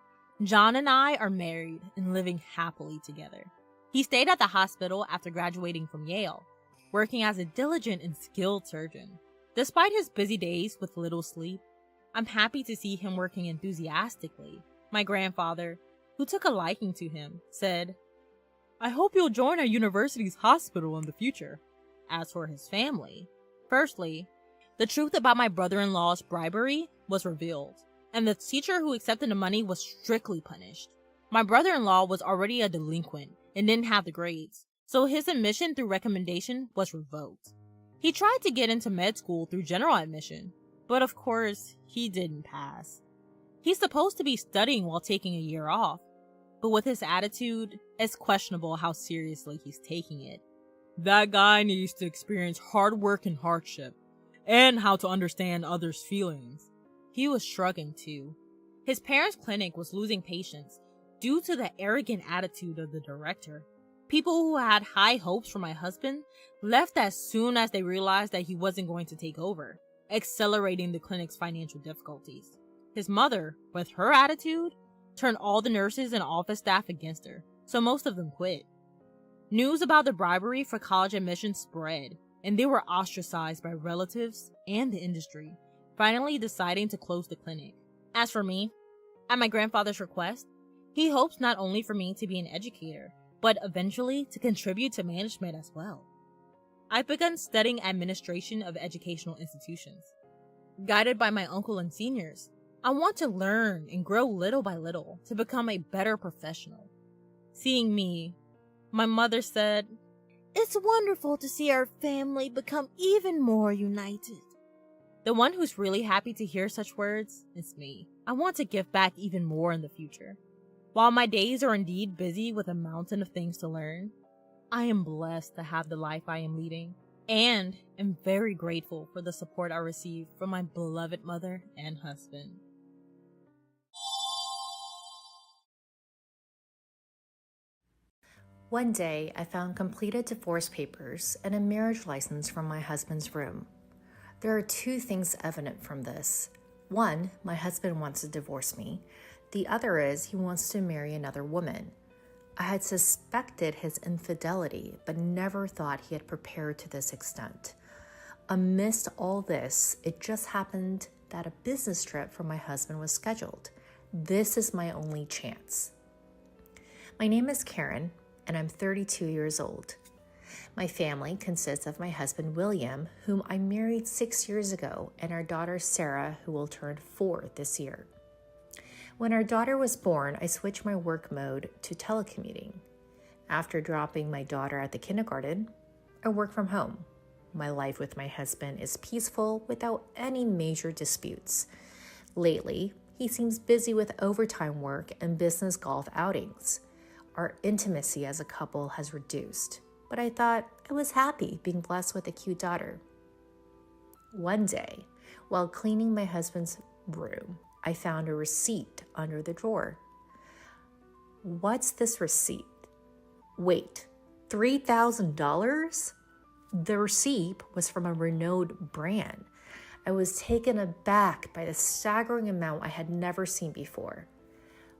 John and I are married and living happily together. He stayed at the hospital after graduating from Yale, working as a diligent and skilled surgeon. Despite his busy days with little sleep, I'm happy to see him working enthusiastically. My grandfather, who took a liking to him, said, I hope you'll join our university's hospital in the future. As for his family, firstly, the truth about my brother-in-law's bribery was revealed, and the teacher who accepted the money was strictly punished. My brother-in-law was already a delinquent and didn't have the grades, so his admission through recommendation was revoked. He tried to get into med school through general admission, but of course, he didn't pass. He's supposed to be studying while taking a year off, but with his attitude, it's questionable how seriously he's taking it. That guy needs to experience hard work and hardship, and how to understand others' feelings. He was shrugging too. His parents' clinic was losing patients due to the arrogant attitude of the director. People who had high hopes for my husband left as soon as they realized that he wasn't going to take over, accelerating the clinic's financial difficulties. His mother, with her attitude, turned all the nurses and office staff against her, so most of them quit. News about the bribery for college admissions spread, and they were ostracized by relatives and the industry, finally deciding to close the clinic. As for me, at my grandfather's request, he hopes not only for me to be an educator, but eventually to contribute to management as well. I've begun studying administration of educational institutions. Guided by my uncle and seniors, I want to learn and grow little by little to become a better professional. Seeing me, my mother said, It's wonderful to see our family become even more united. The one who's really happy to hear such words is me. I want to give back even more in the future. While my days are indeed busy with a mountain of things to learn, I am blessed to have the life I am leading, and am very grateful for the support I receive from my beloved mother and husband. One day, I found completed divorce papers and a marriage license from my husband's room. There are two things evident from this. One, my husband wants to divorce me. The other is he wants to marry another woman. I had suspected his infidelity, but never thought he had prepared to this extent. Amidst all this, it just happened that a business trip for my husband was scheduled. This is my only chance. My name is Karen, and I'm 32 years old. My family consists of my husband, William, whom I married 6 years ago, and our daughter, Sarah, who will turn 4 this year. When our daughter was born, I switched my work mode to telecommuting. After dropping my daughter at the kindergarten, I work from home. My life with my husband is peaceful without any major disputes. Lately, he seems busy with overtime work and business golf outings. Our intimacy as a couple has reduced, but I thought I was happy being blessed with a cute daughter. One day, while cleaning my husband's room, I found a receipt under the drawer. What's this receipt? Wait, $3,000? The receipt was from a renowned brand. I was taken aback by the staggering amount I had never seen before.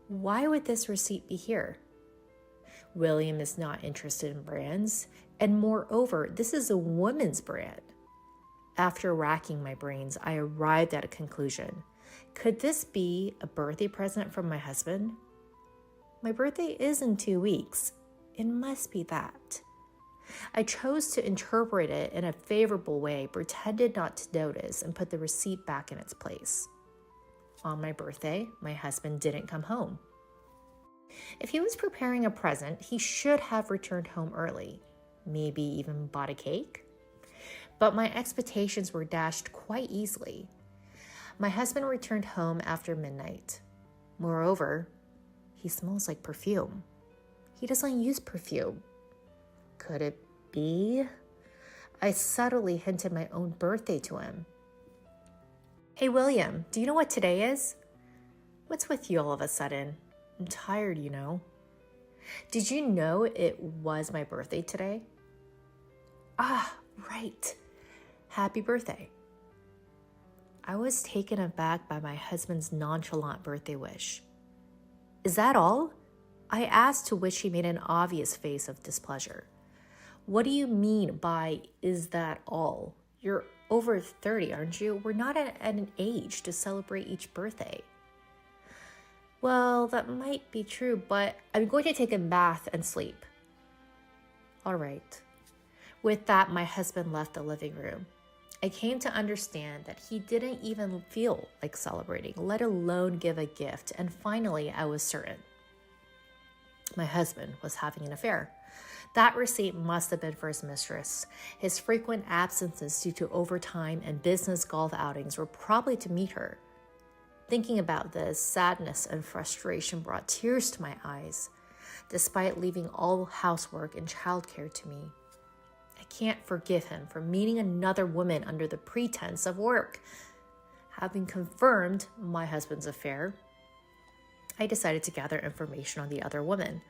Why would this receipt be here? William is not interested in brands, and moreover, this is a woman's brand. After racking my brains, I arrived at a conclusion. Could this be a birthday present from my husband? My birthday is in 2 weeks. It must be that. I chose to interpret it in a favorable way, pretended not to notice, and put the receipt back in its place. On my birthday, my husband didn't come home. If he was preparing a present, he should have returned home early, maybe even bought a cake. But my expectations were dashed quite easily. My husband returned home after midnight. Moreover, he smells like perfume. He doesn't use perfume. Could it be? I subtly hinted my own birthday to him. Hey, William, do you know what today is? What's with you all of a sudden? I'm tired, you know. Did you know it was my birthday today? Ah, right. Happy birthday. I was taken aback by my husband's nonchalant birthday wish. Is that all? I asked, to which he made an obvious face of displeasure. What do you mean by, is that all? You're over 30, aren't you? We're not at an age to celebrate each birthday. Well, that might be true, but I'm going to take a bath and sleep. All right. With that, my husband left the living room. I came to understand that he didn't even feel like celebrating, let alone give a gift, and finally I was certain. My husband was having an affair. That receipt must have been for his mistress. His frequent absences due to overtime and business golf outings were probably to meet her. Thinking about this, sadness and frustration brought tears to my eyes, despite leaving all housework and childcare to me. I can't forgive him for meeting another woman under the pretense of work. Having confirmed my husband's affair, I decided to gather information on the other woman.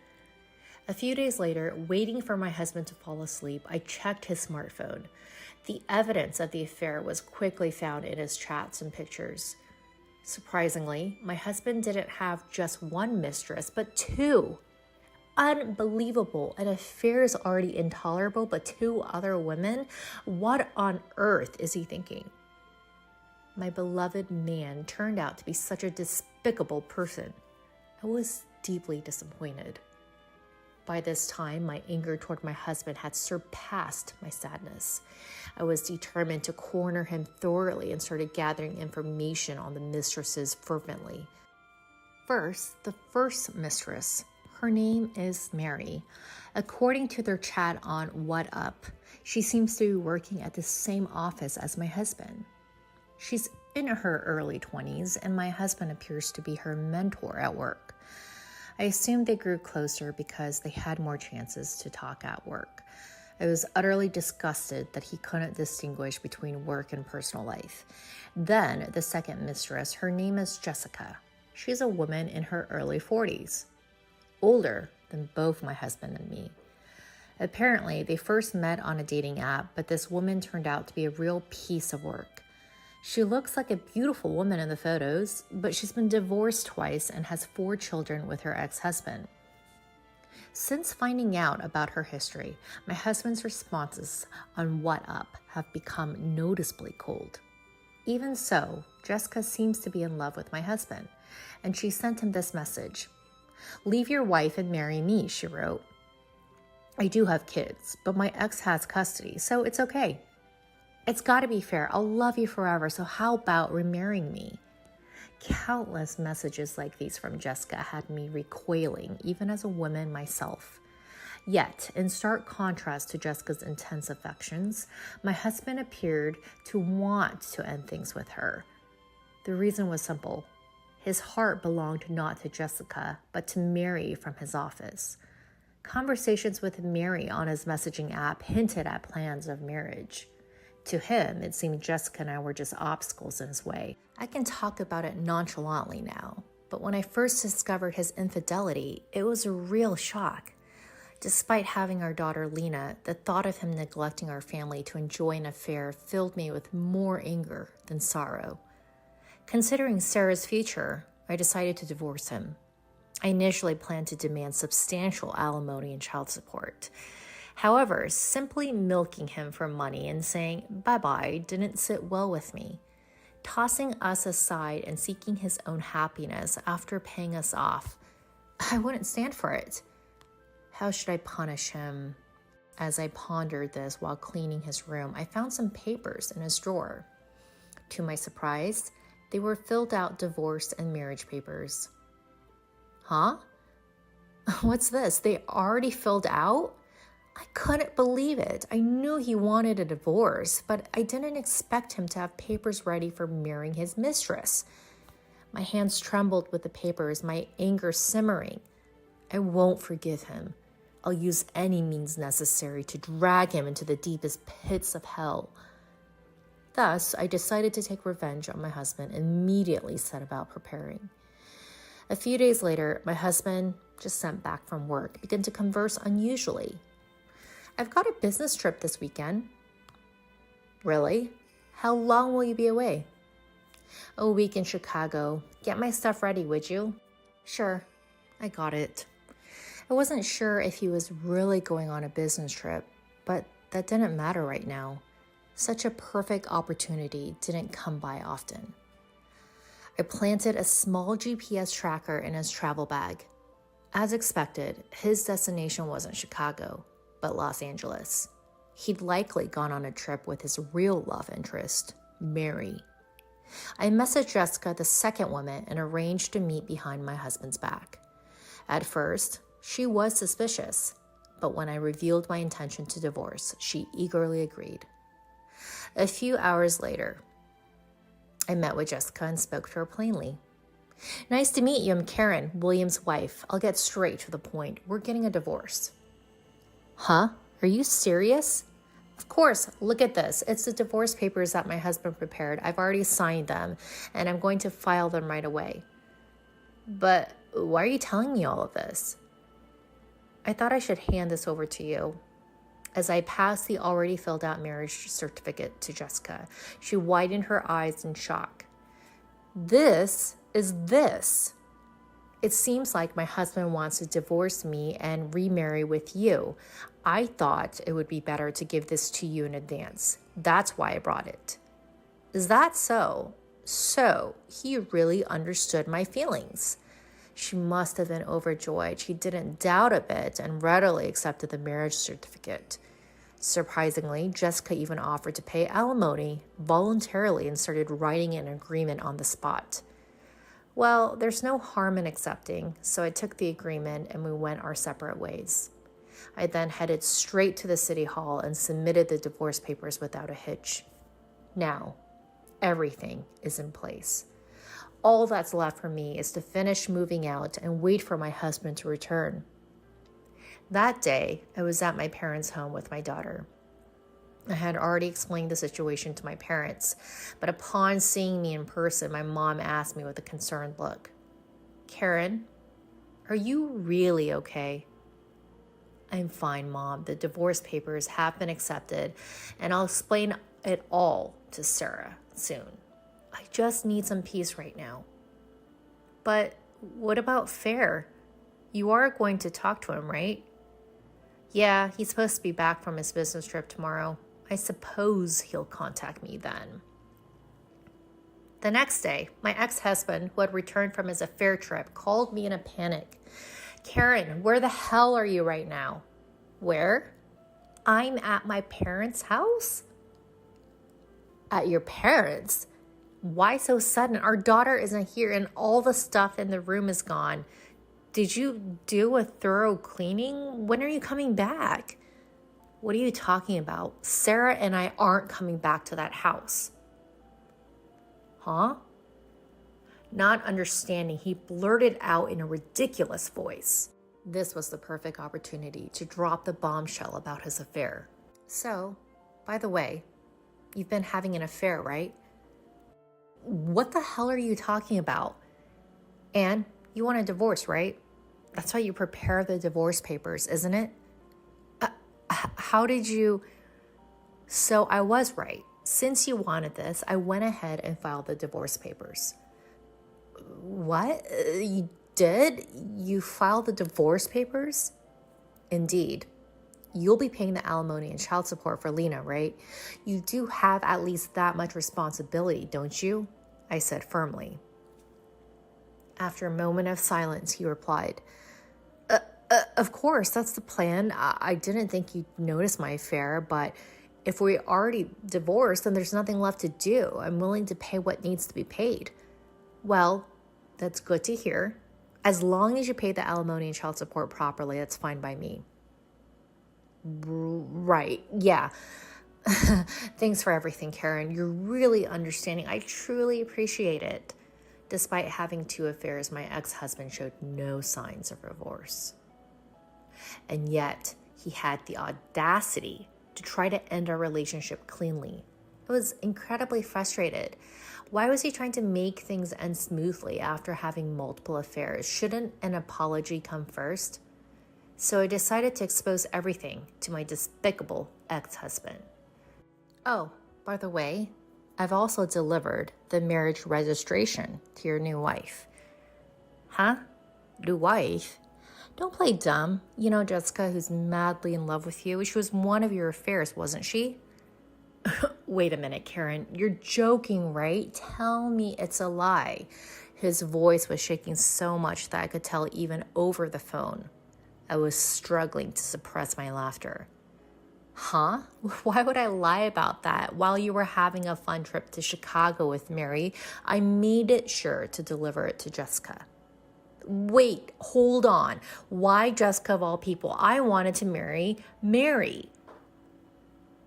A few days later, waiting for my husband to fall asleep, I checked his smartphone. The evidence of the affair was quickly found in his chats and pictures. Surprisingly, my husband didn't have just one mistress, but 2. Unbelievable. An affair is already intolerable, but 2 other women? What on earth is he thinking? My beloved man turned out to be such a despicable person. I was deeply disappointed. By this time, my anger toward my husband had surpassed my sadness. I was determined to corner him thoroughly and started gathering information on the mistresses fervently. First, the first mistress. Her name is Mary. According to their chat on What Up, she seems to be working at the same office as my husband. She's in her early 20s, and my husband appears to be her mentor at work. I assumed they grew closer because they had more chances to talk at work. I was utterly disgusted that he couldn't distinguish between work and personal life. Then, the second mistress, her name is Jessica. She's a woman in her early 40s, older than both my husband and me. Apparently, they first met on a dating app, but this woman turned out to be a real piece of work. She looks like a beautiful woman in the photos, but she's been divorced twice and has 4 children with her ex-husband. Since finding out about her history, my husband's responses on What Up have become noticeably cold. Even so, Jessica seems to be in love with my husband, and she sent him this message. "Leave your wife and marry me," she wrote. "I do have kids, but my ex has custody, so it's okay. It's gotta be fair. I'll love you forever, so how about remarrying me?" Countless messages like these from Jessica had me recoiling, even as a woman myself. Yet, in stark contrast to Jessica's intense affections, my husband appeared to want to end things with her. The reason was simple. His heart belonged not to Jessica, but to Mary from his office. Conversations with Mary on his messaging app hinted at plans of marriage. To him, it seemed Jessica and I were just obstacles in his way. I can talk about it nonchalantly now, but when I first discovered his infidelity, it was a real shock. Despite having our daughter Lena, the thought of him neglecting our family to enjoy an affair filled me with more anger than sorrow. Considering Sarah's future, I decided to divorce him. I initially planned to demand substantial alimony and child support. However, simply milking him for money and saying bye-bye didn't sit well with me. Tossing us aside and seeking his own happiness after paying us off, I wouldn't stand for it. How should I punish him? As I pondered this while cleaning his room, I found some papers in his drawer. To my surprise, they were filled out divorce and marriage papers. Huh? What's this? They already filled out? I couldn't believe it. I knew he wanted a divorce, but I didn't expect him to have papers ready for marrying his mistress. My hands trembled with the papers, my anger simmering. I won't forgive him. I'll use any means necessary to drag him into the deepest pits of hell. Thus, I decided to take revenge on my husband and immediately set about preparing. A few days later, my husband, just sent back from work, began to converse unusually. "I've got a business trip this weekend." "Really? How long will you be away?" "A week in Chicago. Get my stuff ready, would you?" "Sure, I got it." I wasn't sure if he was really going on a business trip, but that didn't matter right now. Such a perfect opportunity didn't come by often. I planted a small GPS tracker in his travel bag. As expected, his destination wasn't Chicago, but Los Angeles. He'd likely gone on a trip with his real love interest, Mary. I messaged Jessica, the second woman, and arranged to meet behind my husband's back. At first, she was suspicious, but when I revealed my intention to divorce, she eagerly agreed. A few hours later, I met with Jessica and spoke to her plainly. "Nice to meet you. I'm Karen, William's wife. I'll get straight to the point. We're getting a divorce." "Huh? Are you serious?" "Of course. Look at this. It's the divorce papers that my husband prepared. I've already signed them, and I'm going to file them right away." "But why are you telling me all of this?" "I thought I should hand this over to you." As I passed the already filled out marriage certificate to Jessica, she widened her eyes in shock. This is this. It seems like my husband wants to divorce me and remarry with you. I thought it would be better to give this to you in advance. That's why I brought it." "Is that so?" "So, he really understood my feelings." She must have been overjoyed. She didn't doubt a bit and readily accepted the marriage certificate. Surprisingly, Jessica even offered to pay alimony voluntarily and started writing an agreement on the spot. Well, there's no harm in accepting, so I took the agreement and we went our separate ways. I then headed straight to the city hall and submitted the divorce papers without a hitch. Now, everything is in place. all that's left for me is to finish moving out and wait for my husband to return. That day, I was at my parents' home with my daughter. I had already explained the situation to my parents, but upon seeing me in person, my mom asked me with a concerned look, "Karen, are you really okay?" "I'm fine, Mom. The divorce papers have been accepted, and I'll explain it all to Sarah soon. I just need some peace right now." "But what about Fair? You are going to talk to him, right?" "Yeah, he's supposed to be back from his business trip tomorrow. I suppose he'll contact me then." The next day, my ex-husband, who had returned from his affair trip, called me in a panic. "Karen, where the hell are you right now?" "Where?" "I'm at my parents' house." "At your parents'? Why so sudden? Our daughter isn't here and all the stuff in the room is gone. Did you do a thorough cleaning? When are you coming back?" "What are you talking about? Sarah and I aren't coming back to that house." "Huh?" Not understanding, he blurted out in a ridiculous voice. This was the perfect opportunity to drop the bombshell about his affair. "So, by the way, you've been having an affair, right?" "What the hell are you talking about? And you want a divorce, right? That's why you prepare the divorce papers, isn't it?" How did you..." "So I was right. Since you wanted this, I went ahead and filed the divorce papers." "What? You did? You filed the divorce papers?" "Indeed. You'll be paying the alimony and child support for Lena, right? You do have at least that much responsibility, don't you?" I said firmly. After a moment of silence, he replied, Of course, that's the plan. I didn't think you'd notice my affair, but if we already divorced, then there's nothing left to do. I'm willing to pay what needs to be paid." "Well, that's good to hear. As long as you pay the alimony and child support properly, that's fine by me." "Right, yeah. Thanks for everything, Karen. You're really understanding. I truly appreciate it." Despite having 2 affairs, my ex-husband showed no signs of remorse. And yet, he had the audacity to try to end our relationship cleanly. I was incredibly frustrated. Why was he trying to make things end smoothly after having multiple affairs? Shouldn't an apology come first? So I decided to expose everything to my despicable ex-husband. Oh, by the way, I've also delivered the marriage registration to your new wife. Huh? New wife? Don't play dumb. You know Jessica, who's madly in love with you? She was one of your affairs, wasn't she? Wait a minute, Karen. You're joking, right? Tell me it's a lie. His voice was shaking so much that I could tell even over the phone. I was struggling to suppress my laughter. Huh? Why would I lie about that? While you were having a fun trip to Chicago with Mary, I made it sure to deliver it to Jessica. Wait, hold on. Why Jessica of all people? I wanted to marry Mary.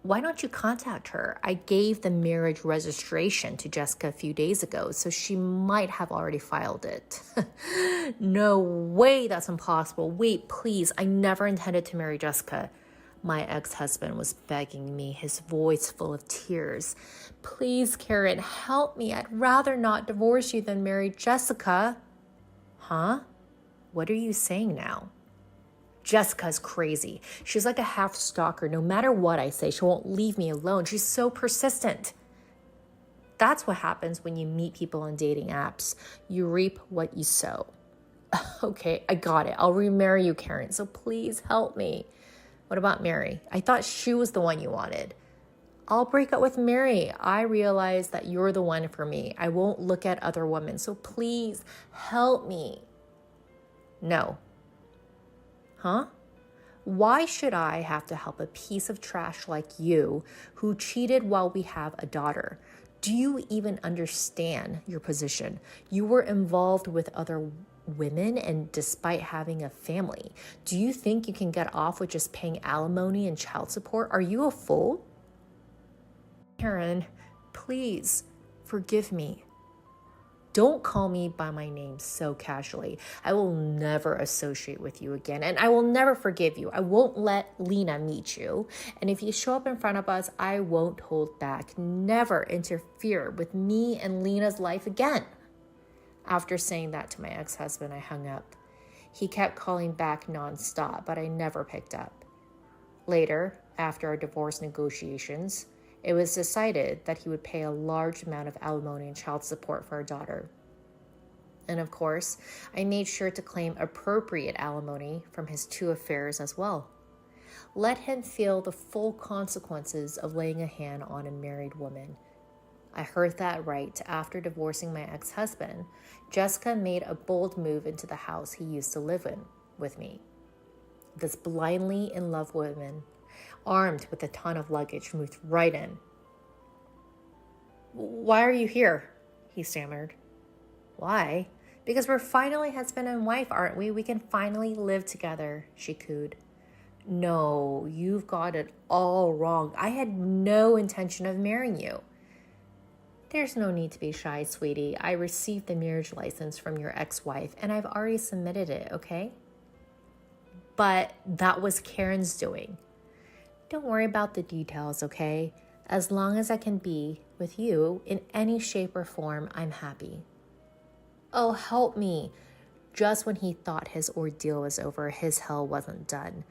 Why don't you contact her? I gave the marriage registration to Jessica a few days ago, so she might have already filed it. No way, that's impossible. Wait, please, I never intended to marry Jessica. My ex-husband was begging me, his voice full of tears. Please, Karen, help me. I'd rather not divorce you than marry Jessica. Huh? What are you saying now? Jessica's crazy. She's like a half stalker. No matter what I say, she won't leave me alone. She's so persistent. That's what happens when you meet people on dating apps. You reap what you sow. Okay, I got it. I'll remarry you, Karen, so please help me. What about Mary? I thought she was the one you wanted. I'll break up with Mary. I realize that you're the one for me. I won't look at other women, so please help me. No. Huh? Why should I have to help a piece of trash like you who cheated while we have a daughter? Do you even understand your position? You were involved with other women and despite having a family. Do you think you can get off with just paying alimony and child support? Are you a fool? Karen, please forgive me. Don't call me by my name so casually. I will never associate with you again, and I will never forgive you. I won't let Lena meet you. And if you show up in front of us, I won't hold back. Never interfere with me and Lena's life again. After saying that to my ex-husband, I hung up. He kept calling back nonstop, but I never picked up. Later, after our divorce negotiations, it was decided that he would pay a large amount of alimony and child support for our daughter. And of course, I made sure to claim appropriate alimony from his 2 affairs as well. Let him feel the full consequences of laying a hand on a married woman. I heard that right. After divorcing my ex-husband, Jessica made a bold move into the house he used to live in with me. This blindly in love woman, armed with a ton of luggage, moved right in. "Why are you here?" he stammered. "Why? Because we're finally husband and wife, aren't we? We can finally live together," she cooed. "No, you've got it all wrong. I had no intention of marrying you." "There's no need to be shy, sweetie. I received the marriage license from your ex-wife, and I've already submitted it, okay?" "But that was Karen's doing." "Don't worry about the details, okay? As long as I can be with you in any shape or form, I'm happy." "Oh, help me." Just when he thought his ordeal was over, his hell wasn't done.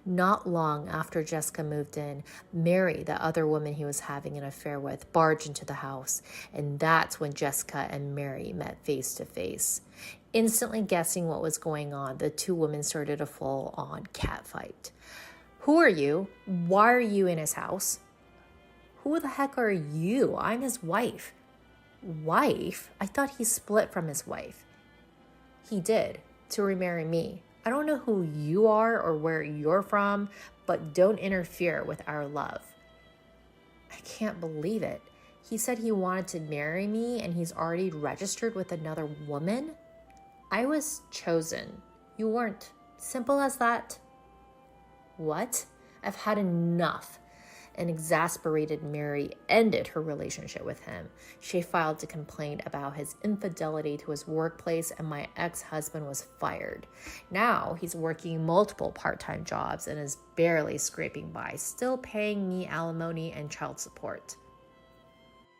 Not long after Jessica moved in, Mary, the other woman he was having an affair with, barged into the house. And that's when Jessica and Mary met face to face. Instantly guessing what was going on, the 2 women started a full-on catfight. "Who are you? Why are you in his house?" "Who the heck are you? I'm his wife." "Wife? I thought he split from his wife." "He did, to remarry me. I don't know who you are or where you're from, but don't interfere with our love." I can't believe it. He said he wanted to marry me and he's already registered with another woman? I was chosen. You weren't. Simple as that. What? I've had enough. An exasperated Mary ended her relationship with him. She filed a complaint about his infidelity to his workplace, and my ex-husband was fired. Now he's working multiple part-time jobs and is barely scraping by, still paying me alimony and child support.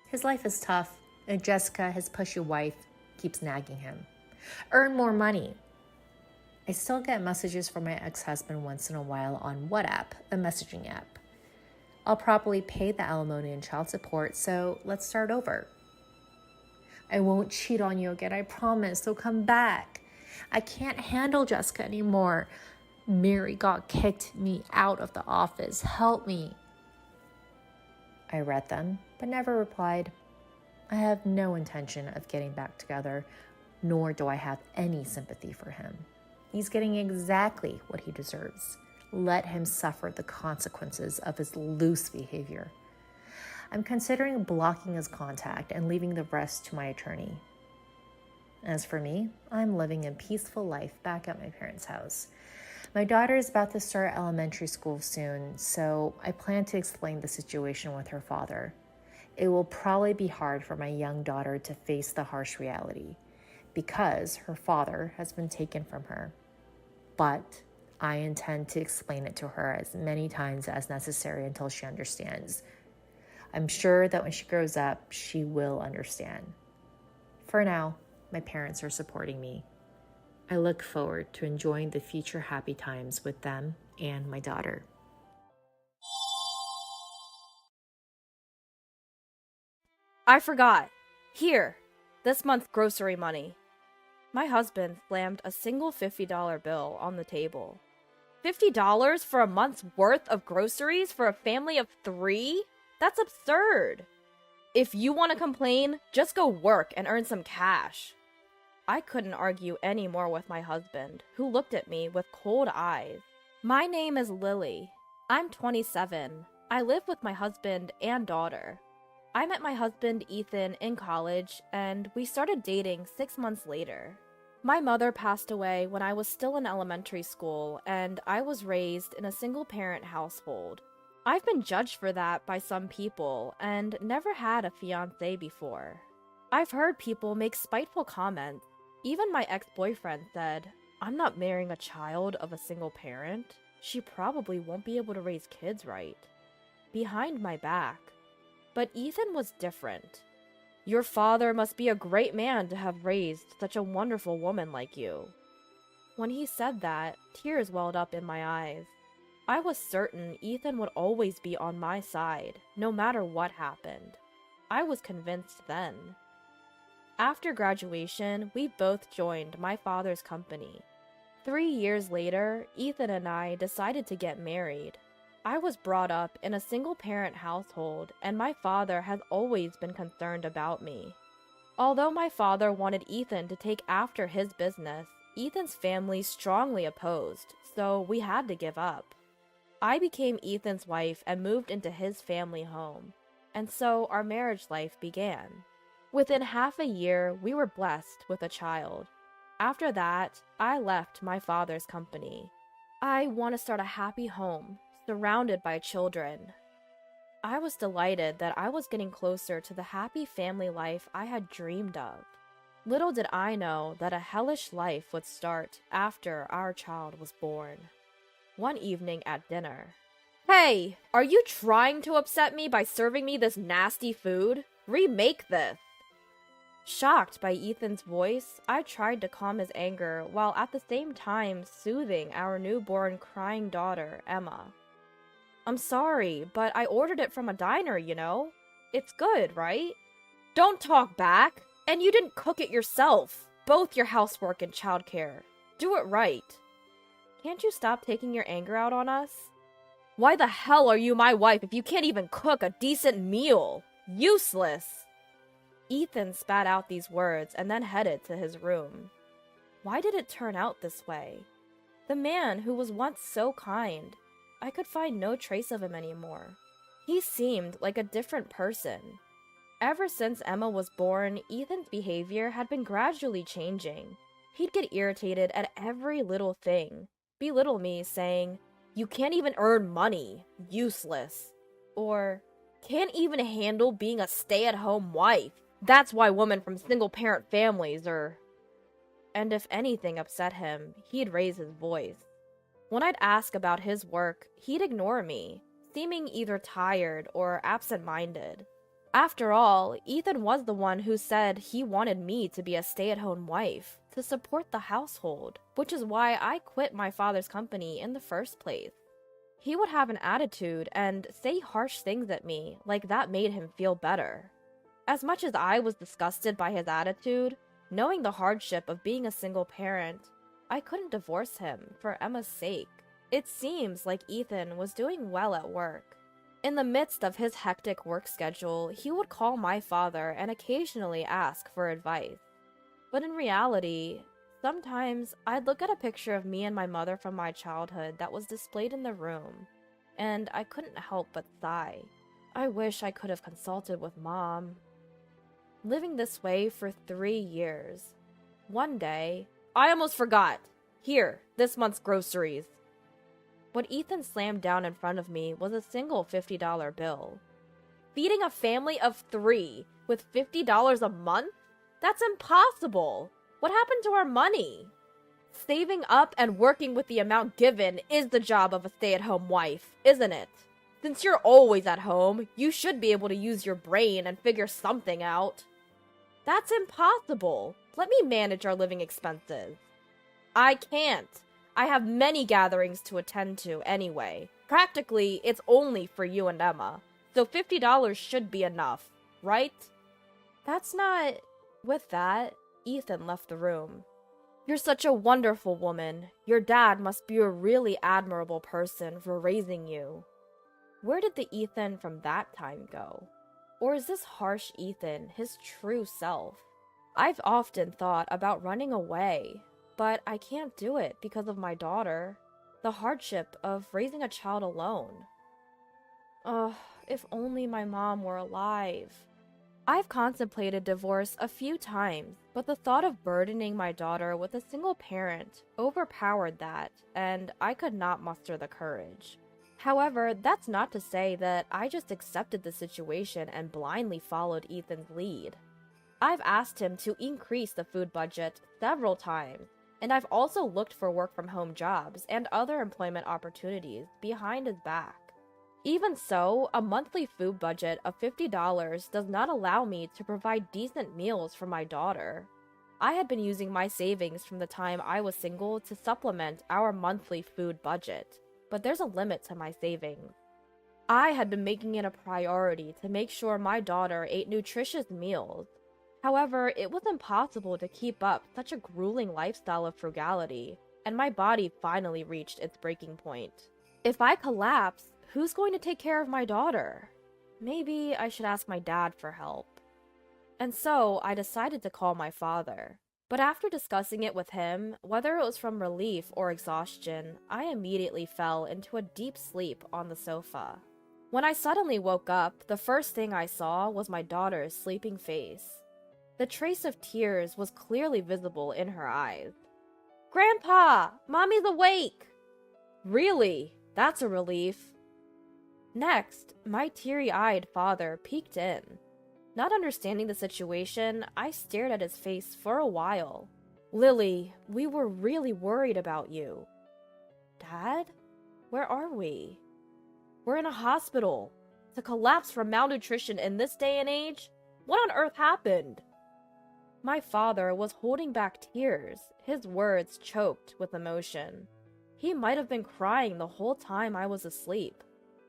His life is tough, and Jessica, his pushy wife, keeps nagging him. Earn more money. I still get messages from my ex-husband once in a while on WhatsApp, a messaging app. I'll probably pay the alimony and child support, so let's start over. I won't cheat on you again, I promise, so come back. I can't handle Jessica anymore. Mary kicked me out of the office. Help me. I read them, but never replied. I have no intention of getting back together, nor do I have any sympathy for him. He's getting exactly what he deserves. Let him suffer the consequences of his loose behavior. I'm considering blocking his contact and leaving the rest to my attorney. As for me, I'm living a peaceful life back at my parents' house. My daughter is about to start elementary school soon, so I plan to explain the situation with her father. It will probably be hard for my young daughter to face the harsh reality, because her father has been taken from her. But I intend to explain it to her as many times as necessary until she understands. I'm sure that when she grows up, she will understand. For now, my parents are supporting me. I look forward to enjoying the future happy times with them and my daughter. I forgot. Here, this month's grocery money. My husband slammed a single $50 bill on the table. $50 for a month's worth of groceries for a family of 3? That's absurd. If you want to complain, just go work and earn some cash. I couldn't argue any more with my husband, who looked at me with cold eyes. My name is Lily. I'm 27. I live with my husband and daughter. I met my husband Ethan in college, and we started dating 6 months later. My mother passed away when I was still in elementary school, and I was raised in a single-parent household. I've been judged for that by some people, and never had a fiancé before. I've heard people make spiteful comments. Even my ex-boyfriend said, "I'm not marrying a child of a single parent. She probably won't be able to raise kids right." Behind my back. But Ethan was different. "Your father must be a great man to have raised such a wonderful woman like you." When he said that, tears welled up in my eyes. I was certain Ethan would always be on my side, no matter what happened. I was convinced then. After graduation, we both joined my father's company. 3 years later, Ethan and I decided to get married. I was brought up in a single-parent household, and my father has always been concerned about me. Although my father wanted Ethan to take after his business, Ethan's family strongly opposed, so we had to give up. I became Ethan's wife and moved into his family home, and so our marriage life began. Within half a year, we were blessed with a child. After that, I left my father's company. I want to start a happy home, surrounded by children. I was delighted that I was getting closer to the happy family life I had dreamed of. Little did I know that a hellish life would start after our child was born. One evening at dinner. "Hey, are you trying to upset me by serving me this nasty food? Remake this." Shocked by Ethan's voice, I tried to calm his anger while at the same time soothing our newborn crying daughter, Emma. "I'm sorry, but I ordered it from a diner, you know? It's good, right? Don't talk back! And you didn't cook it yourself! Both your housework and childcare. Do it right. Can't you stop taking your anger out on us? Why the hell are you my wife if you can't even cook a decent meal? Useless!" Ethan spat out these words and then headed to his room. Why did it turn out this way? The man who was once so kind, I could find no trace of him anymore. He seemed like a different person. Ever since Emma was born, Ethan's behavior had been gradually changing. He'd get irritated at every little thing, belittle me, saying, "You can't even earn money, useless." Or, "Can't even handle being a stay-at-home wife. That's why women from single-parent families are..." And if anything upset him, he'd raise his voice. When I'd ask about his work, he'd ignore me, seeming either tired or absent-minded. After all, Ethan was the one who said he wanted me to be a stay-at-home wife, to support the household, which is why I quit my father's company in the first place. He would have an attitude and say harsh things at me, like that made him feel better. As much as I was disgusted by his attitude, knowing the hardship of being a single parent, I couldn't divorce him for Emma's sake. It seems like Ethan was doing well at work. In the midst of his hectic work schedule, he would call my father and occasionally ask for advice. But in reality, sometimes I'd look at a picture of me and my mother from my childhood that was displayed in the room, and I couldn't help but sigh. I wish I could have consulted with Mom. Living this way for 3 years. One day, I almost forgot. Here, this month's groceries. What Ethan slammed down in front of me was a single $50 bill. Feeding a family of 3 with $50 a month? That's impossible! What happened to our money? Saving up and working with the amount given is the job of a stay-at-home wife, isn't it? Since you're always at home, you should be able to use your brain and figure something out. That's impossible. Let me manage our living expenses. I can't. I have many gatherings to attend to anyway. Practically, it's only for you and Emma. So $50 should be enough, right? That's not... With that, Ethan left the room. You're such a wonderful woman. Your dad must be a really admirable person for raising you. Where did the Ethan from that time go? Or is this harsh Ethan his true self? I've often thought about running away, but I can't do it because of my daughter. The hardship of raising a child alone. Ugh, if only my mom were alive. I've contemplated divorce a few times, but the thought of burdening my daughter with a single parent overpowered that, and I could not muster the courage. However, that's not to say that I just accepted the situation and blindly followed Ethan's lead. I've asked him to increase the food budget several times, and I've also looked for work from home jobs and other employment opportunities behind his back. Even so, a monthly food budget of $50 does not allow me to provide decent meals for my daughter. I had been using my savings from the time I was single to supplement our monthly food budget, but there's a limit to my savings. I had been making it a priority to make sure my daughter ate nutritious meals. However, it was impossible to keep up such a grueling lifestyle of frugality, and my body finally reached its breaking point. If I collapse, who's going to take care of my daughter? Maybe I should ask my dad for help. And so I decided to call my father. But after discussing it with him, whether it was from relief or exhaustion, I immediately fell into a deep sleep on the sofa. When I suddenly woke up, the first thing I saw was my daughter's sleeping face. The trace of tears was clearly visible in her eyes. "Grandpa, Mommy's awake!" Really? That's a relief. Next, my teary-eyed father peeked in. Not understanding the situation, I stared at his face for a while. "Lily, we were really worried about you." "Dad? Where are we?" "We're in a hospital. To collapse from malnutrition in this day and age? What on earth happened?" My father was holding back tears, his words choked with emotion. He might have been crying the whole time I was asleep.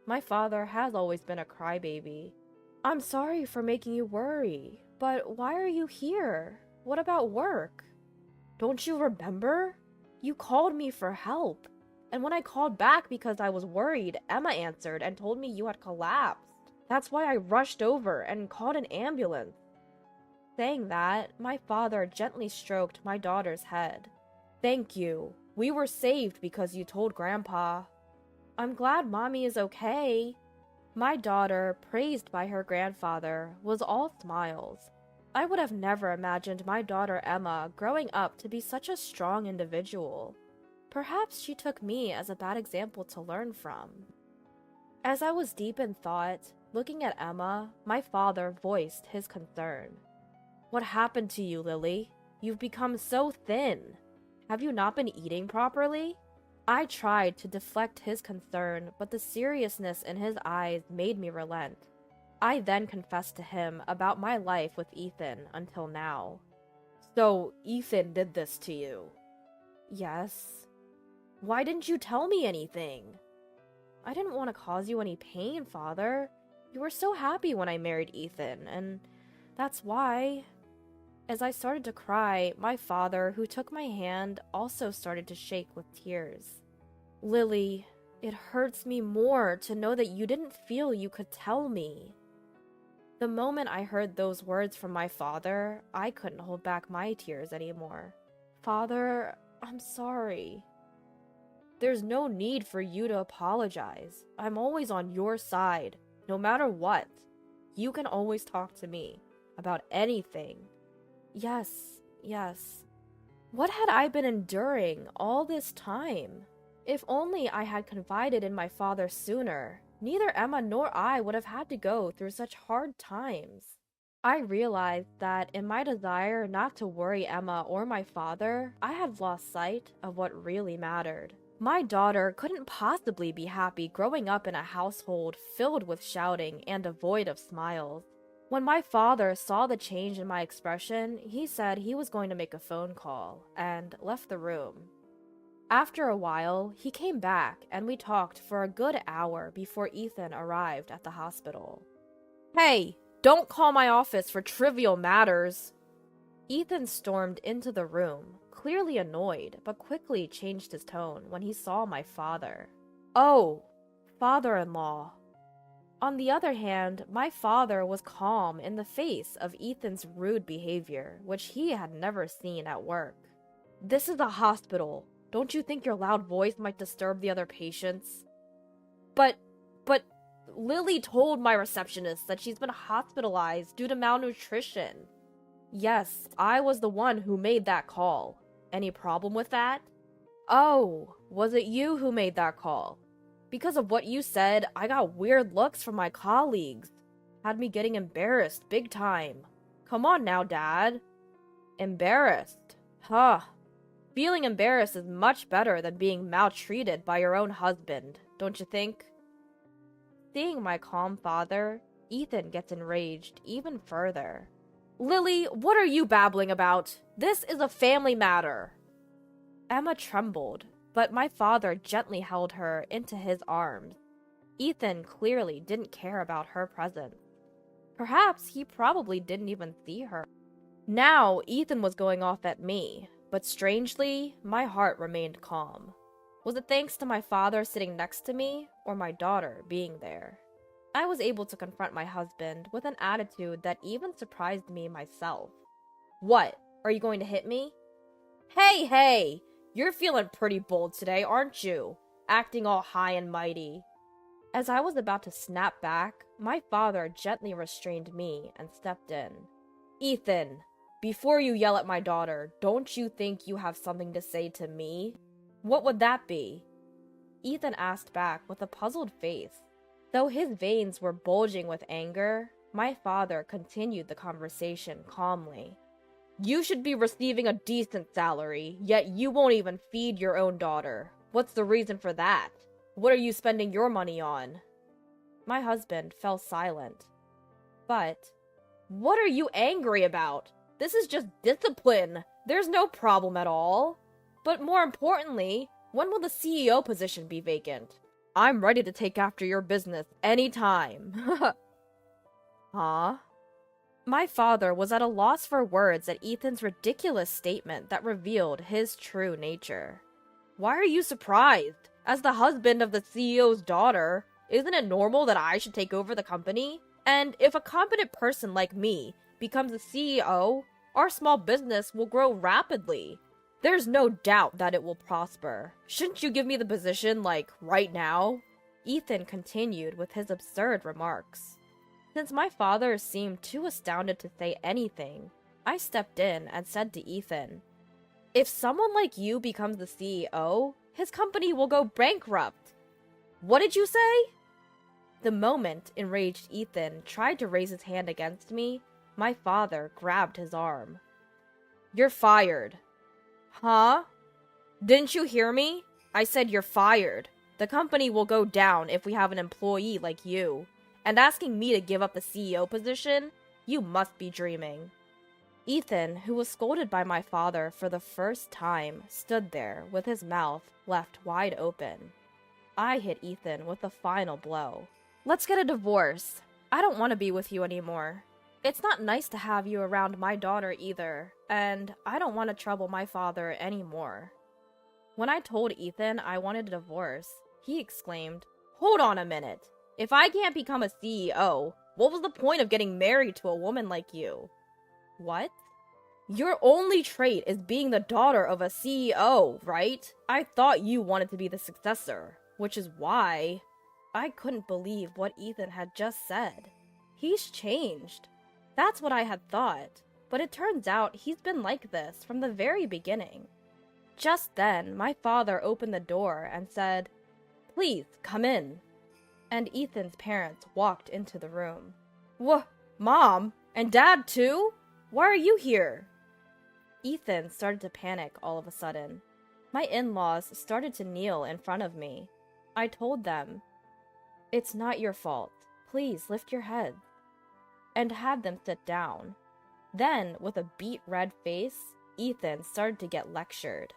My father has always been a crybaby. "I'm sorry for making you worry, but why are you here? What about work? Don't you remember? You called me for help, and when I called back because I was worried, Emma answered and told me you had collapsed. That's why I rushed over and called an ambulance." Saying that, my father gently stroked my daughter's head. "Thank you. We were saved because you told Grandpa." "I'm glad Mommy is okay." My daughter, praised by her grandfather, was all smiles. I would have never imagined my daughter Emma growing up to be such a strong individual. Perhaps she took me as a bad example to learn from. As I was deep in thought, looking at Emma, my father voiced his concern. "What happened to you, Lily? You've become so thin. Have you not been eating properly?" I tried to deflect his concern, but the seriousness in his eyes made me relent. I then confessed to him about my life with Ethan until now. "So, Ethan did this to you?" "Yes." "Why didn't you tell me anything?" "I didn't want to cause you any pain, Father. You were so happy when I married Ethan, and that's why." As I started to cry, my father, who took my hand, also started to shake with tears. "Lily, it hurts me more to know that you didn't feel you could tell me." The moment I heard those words from my father, I couldn't hold back my tears anymore. "Father, I'm sorry." "There's no need for you to apologize. I'm always on your side, no matter what. You can always talk to me about anything." Yes. What had I been enduring all this time? If only I had confided in my father sooner, neither Emma nor I would have had to go through such hard times. I realized that in my desire not to worry Emma or my father, I had lost sight of what really mattered. My daughter couldn't possibly be happy growing up in a household filled with shouting and devoid of smiles. When my father saw the change in my expression, he said he was going to make a phone call, and left the room. After a while, he came back, and we talked for a good hour before Ethan arrived at the hospital. "Hey, don't call my office for trivial matters!" Ethan stormed into the room, clearly annoyed, but quickly changed his tone when he saw my father. "Oh, father-in-law." On the other hand, my father was calm in the face of Ethan's rude behavior, which he had never seen at work. "This is a hospital. Don't you think your loud voice might disturb the other patients?" But Lily told my receptionist that she's been hospitalized due to malnutrition." "Yes, I was the one who made that call. Any problem with that?" "Oh, was it you who made that call? Because of what you said, I got weird looks from my colleagues. Had me getting embarrassed big time. Come on now, Dad. Embarrassed. Huh. Feeling embarrassed is much better than being maltreated by your own husband, don't you think? Seeing my calm father, Ethan gets enraged even further. Lily, what are you babbling about? This is a family matter. Emma trembled, but my father gently held her into his arms. Ethan clearly didn't care about her presence. Perhaps he probably didn't even see her. Now Ethan was going off at me, but strangely, my heart remained calm. Was it thanks to my father sitting next to me, or my daughter being there? I was able to confront my husband with an attitude that even surprised me myself. What? Are you going to hit me? Hey! You're feeling pretty bold today, aren't you? Acting all high and mighty. As I was about to snap back, my father gently restrained me and stepped in. Ethan, before you yell at my daughter, don't you think you have something to say to me? What would that be? Ethan asked back with a puzzled face. Though his veins were bulging with anger, my father continued the conversation calmly. You should be receiving a decent salary, yet you won't even feed your own daughter. What's the reason for that? What are you spending your money on? My husband fell silent. But, what are you angry about? This is just discipline. There's no problem at all. But more importantly, when will the CEO position be vacant? I'm ready to take after your business anytime. Huh? My father was at a loss for words at Ethan's ridiculous statement that revealed his true nature. Why are you surprised? As the husband of the CEO's daughter, isn't it normal that I should take over the company? And if a competent person like me becomes the CEO, our small business will grow rapidly. There's no doubt that it will prosper. Shouldn't you give me the position, right now? Ethan continued with his absurd remarks. Since my father seemed too astounded to say anything, I stepped in and said to Ethan, if someone like you becomes the CEO, his company will go bankrupt. What did you say? The moment enraged Ethan tried to raise his hand against me, my father grabbed his arm. You're fired. Huh? Didn't you hear me? I said you're fired. The company will go down if we have an employee like you. And asking me to give up the CEO position? You must be dreaming. Ethan, who was scolded by my father for the first time, stood there with his mouth left wide open. I hit Ethan with the final blow. Let's get a divorce. I don't want to be with you anymore. It's not nice to have you around my daughter either, and I don't want to trouble my father anymore. When I told Ethan I wanted a divorce, he exclaimed, Hold on a minute. If I can't become a CEO, what was the point of getting married to a woman like you? What? Your only trait is being the daughter of a CEO, right? I thought you wanted to be the successor, which is why I couldn't believe what Ethan had just said. He's changed. That's what I had thought, but it turns out he's been like this from the very beginning. Just then, my father opened the door and said, Please, come in. And Ethan's parents walked into the room. Mom? And Dad too? Why are you here? Ethan started to panic all of a sudden. My in-laws started to kneel in front of me. I told them, It's not your fault. Please lift your head. And had them sit down. Then, with a beet red face, Ethan started to get lectured.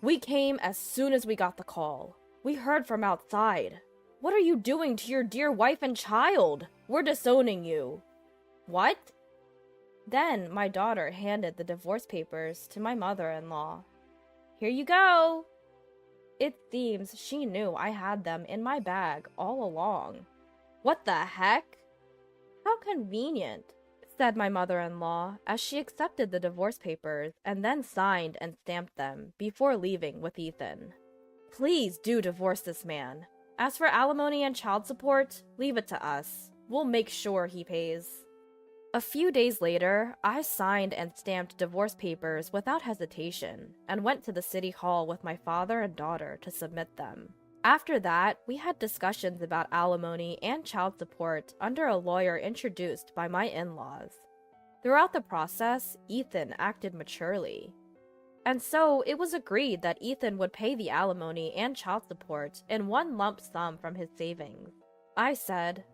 We came as soon as we got the call. We heard from outside. What are you doing to your dear wife and child? We're disowning you. What? Then my daughter handed the divorce papers to my mother-in-law. Here you go. It seems she knew I had them in my bag all along. What the heck? How convenient, said my mother-in-law as she accepted the divorce papers and then signed and stamped them before leaving with Ethan. Please do divorce this man. As for alimony and child support, leave it to us. We'll make sure he pays. A few days later, I signed and stamped divorce papers without hesitation and went to the city hall with my father and daughter to submit them. After that, we had discussions about alimony and child support under a lawyer introduced by my in-laws. Throughout the process, Ethan acted maturely. And so it was agreed that Ethan would pay the alimony and child support in one lump sum from his savings. I said,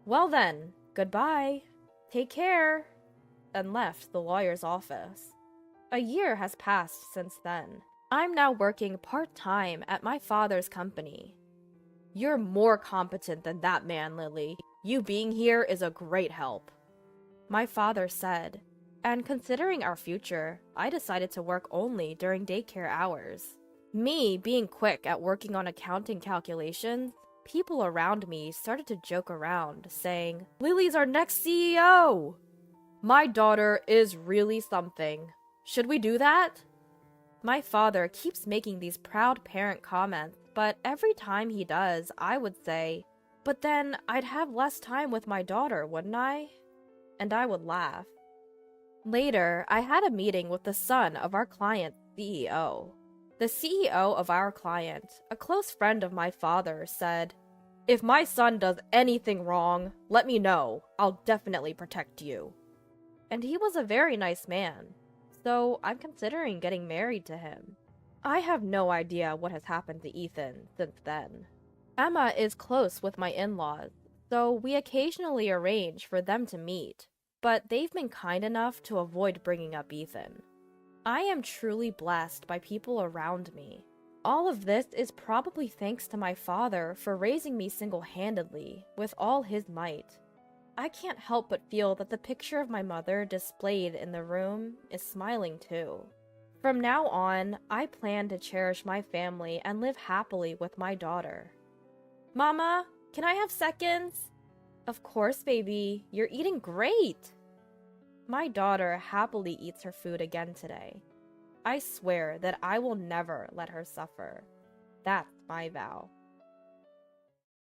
"Well then, goodbye. Take care," and left the lawyer's office. A year has passed since then. I'm now working part-time at my father's company. "You're more competent than that man, Lily. You being here is a great help," my father said, and considering our future, I decided to work only during daycare hours. Me being quick at working on accounting calculations, people around me started to joke around, saying, "Lily's our next CEO! My daughter is really something. Should we do that?" My father keeps making these proud parent comments, but every time he does, I would say, "But then I'd have less time with my daughter, wouldn't I?" And I would laugh. Later, I had a meeting with the son of our client's CEO. The CEO of our client, a close friend of my father, said, "If my son does anything wrong, let me know. I'll definitely protect you." And he was a very nice man, so I'm considering getting married to him. I have no idea what has happened to Ethan since then. Emma is close with my in-laws, so we occasionally arrange for them to meet, but they've been kind enough to avoid bringing up Ethan. I am truly blessed by people around me. All of this is probably thanks to my father for raising me single-handedly with all his might. I can't help but feel that the picture of my mother displayed in the room is smiling too. From now on, I plan to cherish my family and live happily with my daughter. "Mama, can I have seconds?" "Of course, baby. You're eating great." My daughter happily eats her food again today. I swear that I will never let her suffer. That's my vow.